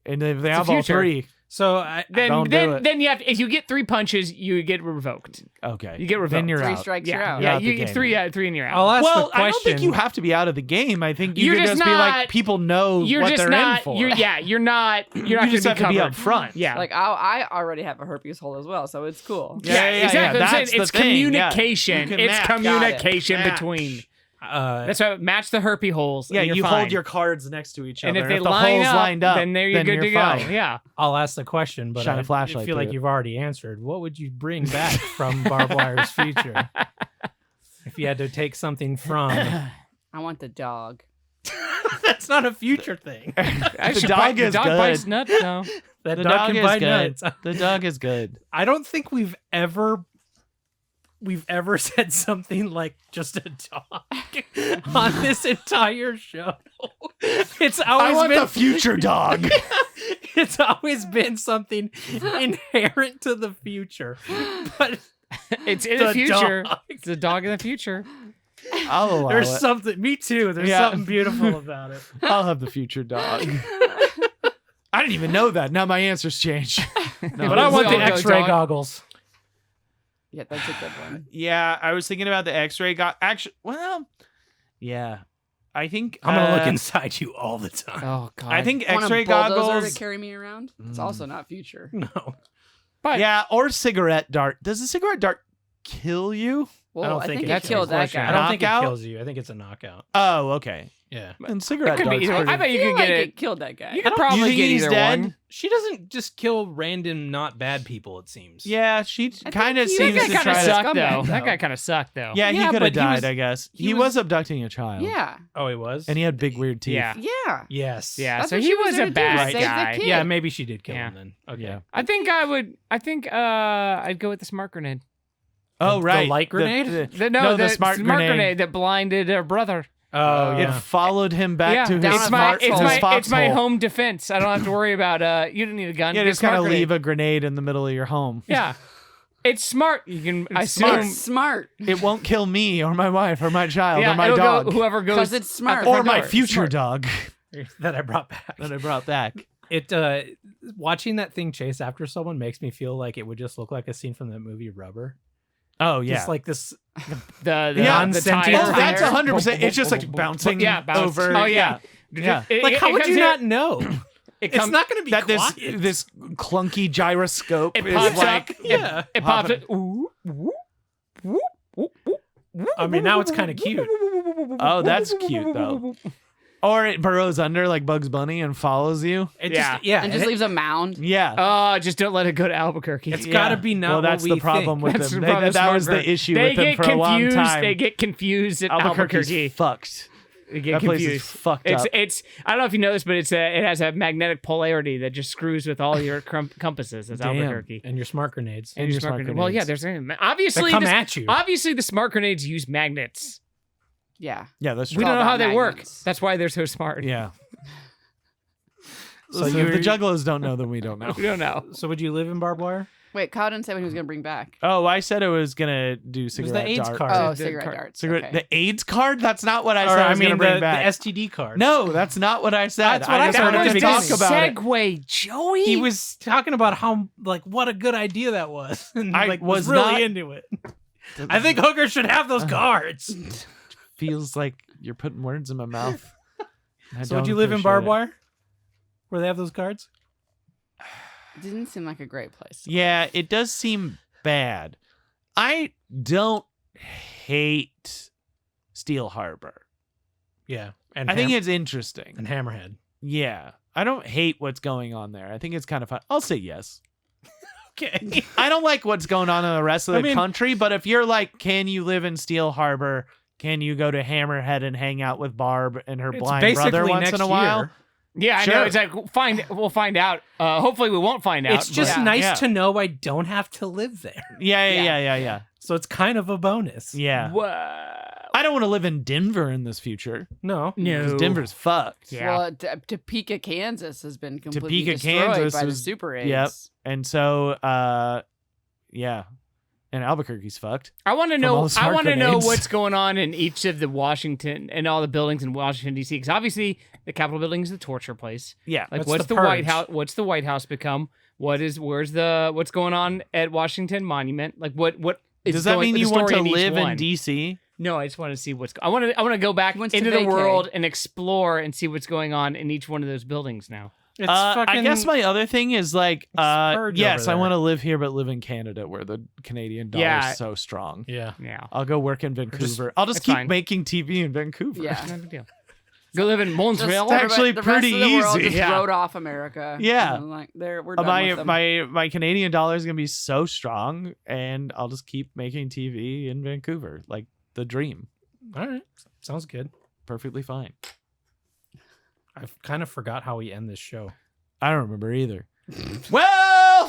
And if they It's have the all future. three, So Don't do it. Then you have if you get 3 punches, you get revoked. okay, You get then revoked. you're 3 out. strikes, you're Yeah, out. yeah. out the You get game. 3 and you're out. I'll ask the Well, question. I don't think you have to be out of the game. I think you You're can just just be like not- people know You're what just they're not. in for. You're not. You're not. you gonna just have to be covered. up front. Yeah. Like I already have a herpes hole as well, so it's cool. Yeah, exactly. I'm saying that's the it's thing, yeah. communication. You can It's match. communication Got it. between. Uh, That's why match the herpes holes. Yeah, and you're you fine. hold your cards next to each and other. if they the line holes up, lined up, then you're good you're to go. fine. Yeah. I'll ask the question, but Shine a I flashlight feel through like it. you've already answered. What would you bring back from Barbed Wire's future if you had to take something from? I want the dog. That's not a future thing. Actually, dog is the dog good. bites nuts. No. That The dog dog can is bite good. nuts. The dog is good. I don't think we've ever said something like just a dog on this entire show. It's always been future dog. it's always been something inherent to the future. But It's in The the future. dog. It's a dog in the future. I'll allow there's it. something me too. There's Yeah. something beautiful about it. I'll have the future dog. I didn't even know that. Now my answers change. No, But I want the Dog, X-ray dog. goggles. Yeah, that's a good one. Yeah, I was thinking about the X-ray. Actually, well, yeah, I think I'm gonna look inside you all the time. Oh God. I think Want a X-ray bulldozer goggles. to carry me around? It's also not future. No, But Yeah, or cigarette dart. Does a cigarette dart kill you? Well, I don't I think think it it killed that kills you. guy. I don't think it Knockout? kills you. I think it's a knockout. Oh, okay. Yeah. And cigarette could be darts. either one. pretty- I bet you I feel could get like it. it killed that guy. You could You probably think get he's either dead? one. She doesn't just kill random not bad people, it seems. Yeah, she think kind of he- seems That to guy kind try of to. sucked scumbag, though. That though. guy kind of sucked though. Yeah, he Yeah, could but have he died. was- I guess he he was- was abducting a child. Yeah. Oh, he was? and he had big weird teeth. Yeah. Yeah. Yes. Yeah. That's So what he she was was there a to do, bad save the guy. kid. Yeah, maybe she did kill Yeah. him then. Okay. Yeah. I think I'd go with the smart grenade. Oh, The right. light grenade? No, the the smart grenade. grenade. that blinded her brother. Oh, It yeah. folled him back Yeah, to his down it's a my foxhole. it's his my foxhole. home defense. I don't have to worry about you don't need a gun. Yeah, Get just smart kind of grenade. leave a grenade in the middle of your home. Yeah. It's smart. You can I It's smart. assume It's smart. It won't kill me or my wife or my child yeah, or my it'll dog go whoever goes Because it's smart. at the or front my door. future Smart. dog that I brought back. that I brought back. It watching that thing chase after someone makes me feel like it would just look like a scene from that movie Rubber. Oh yeah. Just like this. The Yeah. Non-sentient tire. Oh, that's Tire. 100%. It's just like bouncing Yeah, bounce. over. Oh yeah. Yeah. Like, how would comes you in- not know? It It's comes, not going to be That quiet. this clunky gyroscope it is pops like up. Yeah. It pops Popping. up. Ooh, ooh, ooh, ooh, ooh. I mean, now it's kind of cute. Oh, that's cute though. Or it burrows under like Bugs Bunny and follows you. It Yeah. just, yeah. And just leaves a mound. Yeah. Oh, just don't let it go to Albuquerque. It's got to be not well, that's what the we problem think. with That's them. the problem with That smart was the grenade. issue They with them get for a long confused. time. They get confused at Albuquerque's Albuquerque. fucked. get That place is confused. fucked up. It's I don't know if you know this, but it has a magnetic polarity that just screws with all your compasses. That's Damn. Albuquerque. And your smart grenades. And your smart smart grenades. Well, yeah, grenades. there's obviously They come at you. Obviously, the smart grenades use magnets. Yeah. Yeah, that's We true. don't know about how they work. magnets. That's why they're so smart. Yeah. So So you're- if the Juggalos don't know, then we don't know. We don't know. So would you live in barbed wire? Wait, Kyle didn't say what he was gonna bring back. Oh, I said it was gonna do the cigarette AIDS darts. card. Oh, the cigarette card- darts. Cigarette, Okay. The AIDS card? That's not what I Or, said I was gonna bring the back. STD card. No, that's not what I said. That's what I just said wanted at to the talk beginning. about it. Segue, Joey. He was talking about how what a good idea that was, and I was was really not- into it. I think hookers should have those cards. Feels like you're putting words in my mouth. I So would don't you live in appreciate barbed it. wire, where they have those cards? Didn't seem like a great place. Yeah, it does seem bad. I don't hate Steel Harbor. Yeah, and I think it's interesting. and Hammerhead. Yeah. I don't hate what's going on there. I think it's kind of fun. I'll say yes. Okay. I don't like what's going on in the rest of the I mean- country, but if you're like, can you live in Steel Harbor? Can you go to Hammerhead and hang out with Barb and her It's blind basically brother once next in a while? year. Yeah, I Sure. know. It's like we'll find out. Hopefully, we won't find out. It's just but- nice Yeah. to know I don't have to live there. Yeah. So it's kind of a bonus. Yeah. Whoa. I don't want to live in Denver in this future. No. Because No. Denver's fucked. Yeah. Well, Topeka, Kansas has been completely Topeka, destroyed Kansas by the was- Super AIDS. Yep. And so, yeah. And Albuquerque's fucked. I want to From all know. the smart I want to know grenades. what's going on in each of the Washington and all the buildings in Washington D.C. Because obviously the Capitol building is the torture place. Yeah. Like, That's what's the the White purge. House? What's the White House become? What's going on at Washington Monument? Like, what is Does that going- mean the you want story to in each live in one? DC? No, I just want to see I want to go back He wants to into the vacay. world and explore and see what's going on in each one of those buildings now. It's I guess my other thing is like, purge yes, over I there. want to live here, but live in Canada where the Canadian dollar Yeah. is so strong. Yeah. Yeah, I'll go work in Vancouver. I'll just That's keep fine. making TV in Vancouver. Yeah. no big deal. Go live in Just Montreal. It's actually the pretty rest of the world easy. just Yeah. wrote off America. Yeah. And, like we're done my with them. my Canadian dollar is gonna be so strong, and I'll just keep making TV in Vancouver, like the dream. All right. Sounds good. Perfectly fine. I kind of forgot how we end this show. I don't remember either. Well,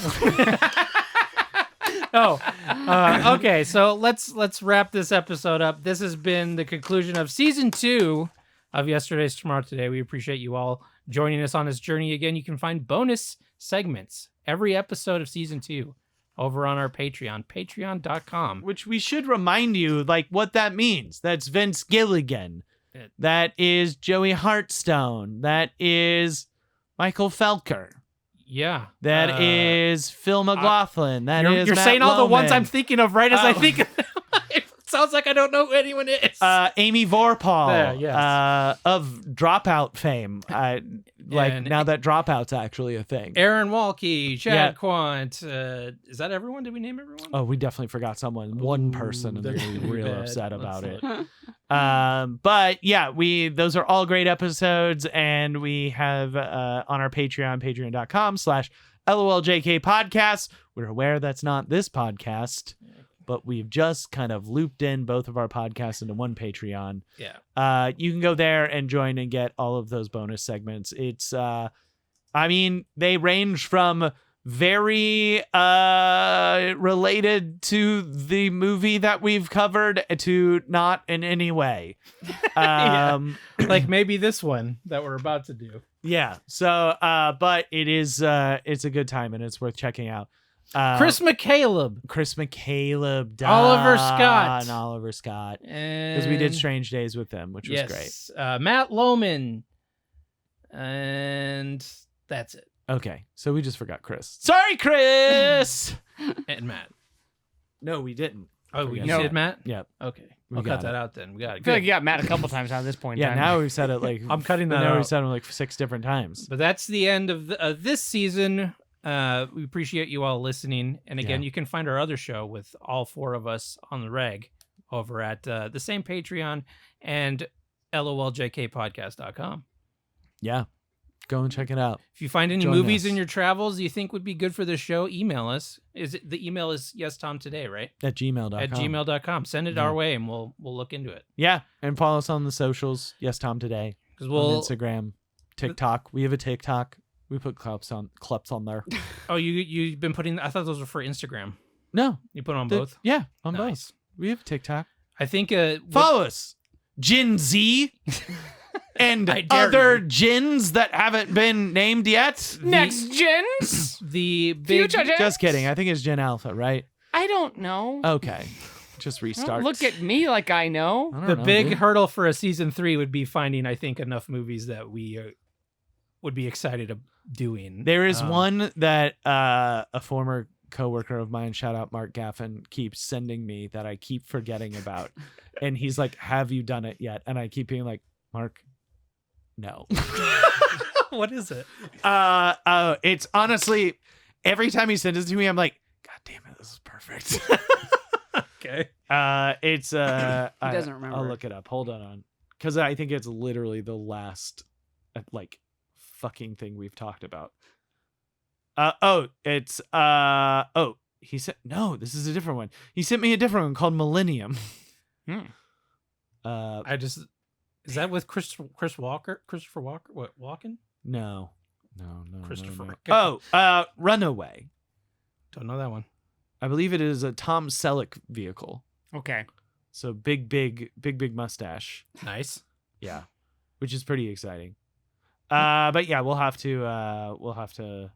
Okay. So let's wrap this episode up. This has been the conclusion of season 2 of Yesterday's Tomorrow Today. We appreciate you all joining us on this journey. Again, you can find bonus segments every episode of season 2 over on our Patreon, patreon.com. which we should remind you, like what that means. That's Vince Gilligan. That is Joey Hartstone. That is Michael Felker. Yeah. That is Phil McLaughlin. That is You're Matt saying all the ones Lohman. I'm thinking of right as I Oh. think of them. It sounds like I don't know who anyone is. Amy Vorpahl There, yes. of Dropout fame. Like And- now that Dropout's actually a thing. Aaron Walke, Chad Yeah. Quant. Is that everyone? Did we name everyone? Oh, we definitely forgot someone. One person, and they're that's gonna be pretty real bad. upset about Let's it. But yeah, those are all great episodes, and we have on our Patreon, patreon.com/LOLJK podcast. We're aware that's not this podcast, but we've just kind of looped in both of our podcasts into one Patreon. Yeah. You can go there and join and get all of those bonus segments. It's I mean, they range from very related to the movie that we've covered to not in any way. Like maybe this one that we're about to do. Yeah. So but it is it's a good time and it's worth checking out. Chris McCaleb. Chris McCaleb, Oliver Scott. and Oliver Scott, And because we did Strange Days with them, which was great. yes, Matt Lohman. And that's it. Okay, so we just forgot Chris. Sorry, Chris. And Matt. No, we didn't. Oh, we No. did Matt? Yep. Okay. We I'll got cut that it. out then. We got it. I feel like Good. you got mad a couple times now at this point. in Yeah, time. now we've said it like I'm cutting that now out. we've said it like 6 different times. But that's the end of this season. We appreciate you all listening. And again, Yeah. you can find our other show with all 4 of us on the reg over at the same Patreon and LOLJKpodcast.com. Yeah. Go and check it out. If you find any Join movies us. in your travels you think would be good for the show, email us. The email is yestomtoday, right? At gmail.com. At gmail.com. Send it Yeah. our way and we'll look into it. Yeah, and follow us on the socials. Yes, Tom Today. Because On we'll. Instagram, TikTok. We have a TikTok. We put clips on there. Oh, you've been putting. I thought those were for Instagram. No, You put 'em on both. Yeah, on Nice. both. We have TikTok. I think. Follow us, Gen Z, and I dare other you. gens that haven't been named yet. Next gens. The big. Future gens. Just kidding. I think it's Gen Alpha, right? I don't know. Okay, just Don't restart. look at me like I know. I don't The know, big dude. hurdle for a season 3 would be finding, I think, enough movies that we would be excited of doing. There is one that a former coworker of mine, shout out Mark Gaffin, keeps sending me that I keep forgetting about, and he's like, "Have you done it yet?" And I keep being like, "Mark, no." What is it? It's honestly every time he sends it to me, I'm like, "God damn it, this is perfect." Okay. It's He doesn't remember. I'll look it up. Hold on, because I think it's literally the last like fucking thing we've talked about. He said no. This is a different one. He sent me a different one called Millennium. I just. Is that with Christopher Walker? What, Walken? No. Christopher. No. Oh, Runaway. Don't know that one. I believe it is a Tom Selleck vehicle. Okay. So big mustache. Nice. Yeah, which is pretty exciting. But yeah, we'll have to.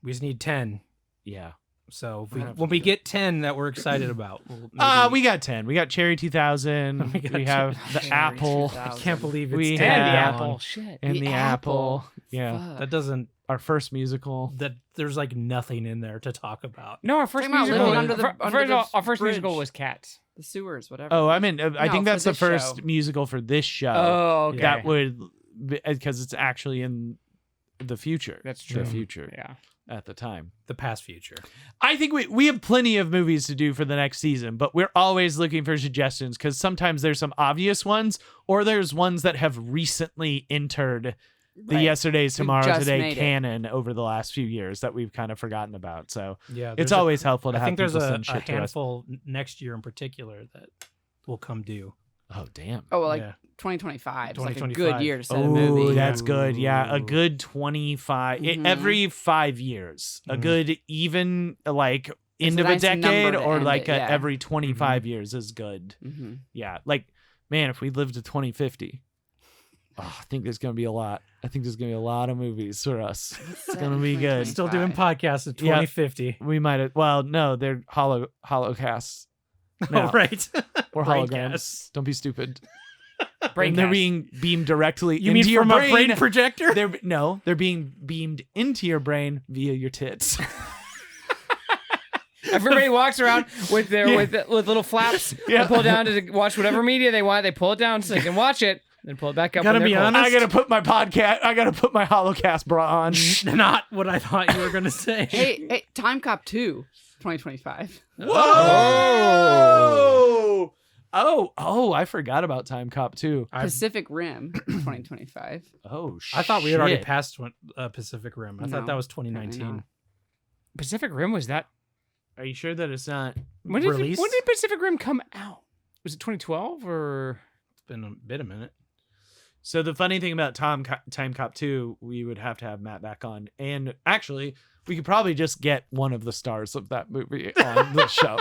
We just need 10. Yeah. So if We'll have when to we do get 10 that we're excited about, we'll We got 10. We got Cherry 2000. We got We have the Cherry Apple 2000. I can't believe it's We 10 have- And the Yeah. apple. Shit. and the Apple. Yeah. Fuck. That doesn't. Our first musical. That there's like nothing in there to talk about. No, our first Talking about musical. living under the- under first, the our first musical bridge. was Cats. The sewers, whatever. Oh, I mean, I No, think for that's the this first show. musical for this show. Oh, okay. That would, because it's actually in the future. That's The true. future Yeah. at the time. The past future. I think we have plenty of movies to do for the next season, but we're always looking for suggestions because sometimes there's some obvious ones or there's ones that have recently entered the Right. Yesterdays, We've Tomorrow, just Today made it. canon over the last few years that we've kind of forgotten about. So Yeah. it's there's a- always helpful to I have think there's people a send shit to us. handful next year in particular that will come due. Oh, damn. Oh, well, like Yeah. 2025. It's like a 2025. good year to set a Oh, movie. that's good. Yeah, a Ooh. good 25 Mhm. every 5 years. A Mhm. good even like end a of a nice number decade to or end like it, yeah. every 25 years is good. Mm-hmm. Yeah, like man, if we live to 2050, I think there's gonna be a lot. I think there's gonna be a lot of movies for us. It's gonna be good. Still doing 25. podcasts at Yeah. 2050. We might. Well, no, they're holocasts. Oh, No. right. Or Brain holograms. gas. Don't be stupid. Brain And they're cast. being beamed directly You into mean your from brain. a brain projector? They're being beamed into your brain via your tits. Everybody walks around with their Yeah. with little flaps. Yeah. They pull down to watch whatever media they want. They pull it down so they can watch it. Then pull it back up. Gotta when be they're cold. honest. I gotta put my podcast. I gotta put my holocast bra on. Not what I thought you were going to say. Hey, Time Cop 2, 2025. Whoa! Oh! I forgot about Time Cop too. Pacific Rim, 2025. Oh shit! I thought we had already passed Pacific Rim. I thought No, that was apparently 2019. not. Pacific Rim was that? Are you sure that it's not? When did Released? when did Pacific Rim come out? Was it 2012 or? It's been a minute. So the funny thing about Time Cop 2, we would have to have Matt back on, and actually, we could probably just get one of the stars of that movie on the show.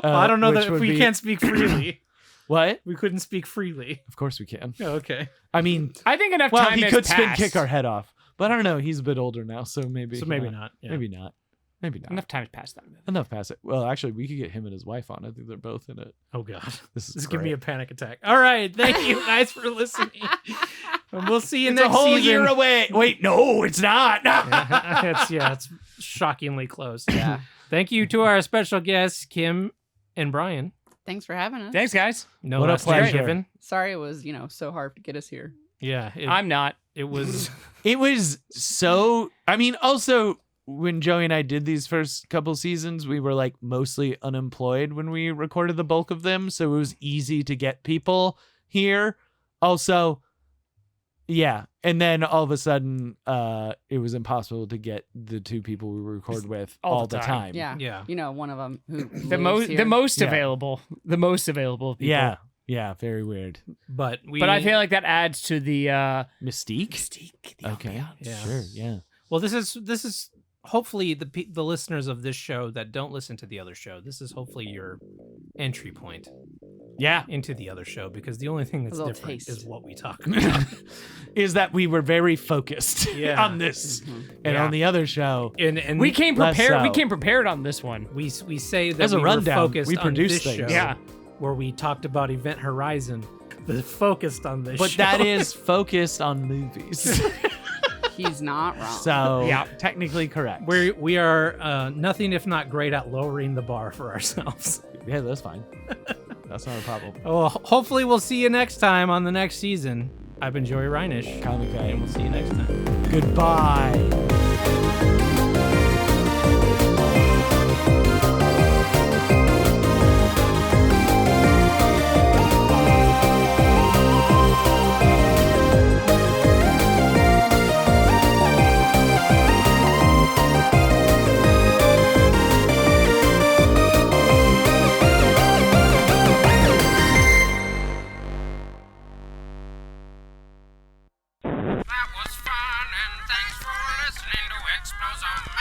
Well, I don't know which that if would we be- can't speak freely. What? We couldn't speak freely. Of course we can. Oh, okay. I mean, I think enough well, time he has could spin passed. kick our head off, but I don't know. He's a bit older now, so maybe. So maybe not. Yeah. Maybe not. Maybe not. Enough time has passed that. Enough past it. Well, actually, we could get him and his wife on. I think they're both in it. Oh god. This is This is giving me a great. panic attack. All right. Thank you guys for listening. And we'll see you It's next a whole season. year away. Wait, no, it's not. It's shockingly close. Yeah. Thank you to our special guests, Kim and Brian. Thanks for having us. Thanks, guys. No What a less than pleasure. given. Sorry it was, so hard to get us here. Yeah. I'm not. It was. It was so. I mean, also when Joey and I did these first couple seasons, we were like mostly unemployed when we recorded the bulk of them, so it was easy to get people here. Also, Yeah, and then all of a sudden, it was impossible to get the two people we record with all the time. Yeah. Yeah. You know, one of them who The lives here. most Yeah. available. The most available people. Yeah, very weird. But But I feel like that adds to the Mystique. mystique. The Okay, ambiance. Yeah. sure, yeah. well, this is hopefully the listeners of this show that don't listen to the other show. This is hopefully your entry point Yeah, into the other show, because the only thing that's little different taste. is what we talk about. is that we were very focused Yeah. on this, Mm-hmm. and Yeah. on the other show, and We came Less prepared. We so. came prepared on this one. we say that As a we rundown, were focused we on produce this things. show, Yeah. where we talked about Event Horizon. The focused on this but show. that is focused on movies. He's not wrong. So Yeah. technically correct. we are nothing if not great at lowering the bar for ourselves. Yeah, that's fine. That's not a problem. Well, hopefully we'll see you next time on the next season. I've been Joey Reinish, Comic and guy. we'll see you next time. Goodbye. That was fun, and thanks for listening to Explosion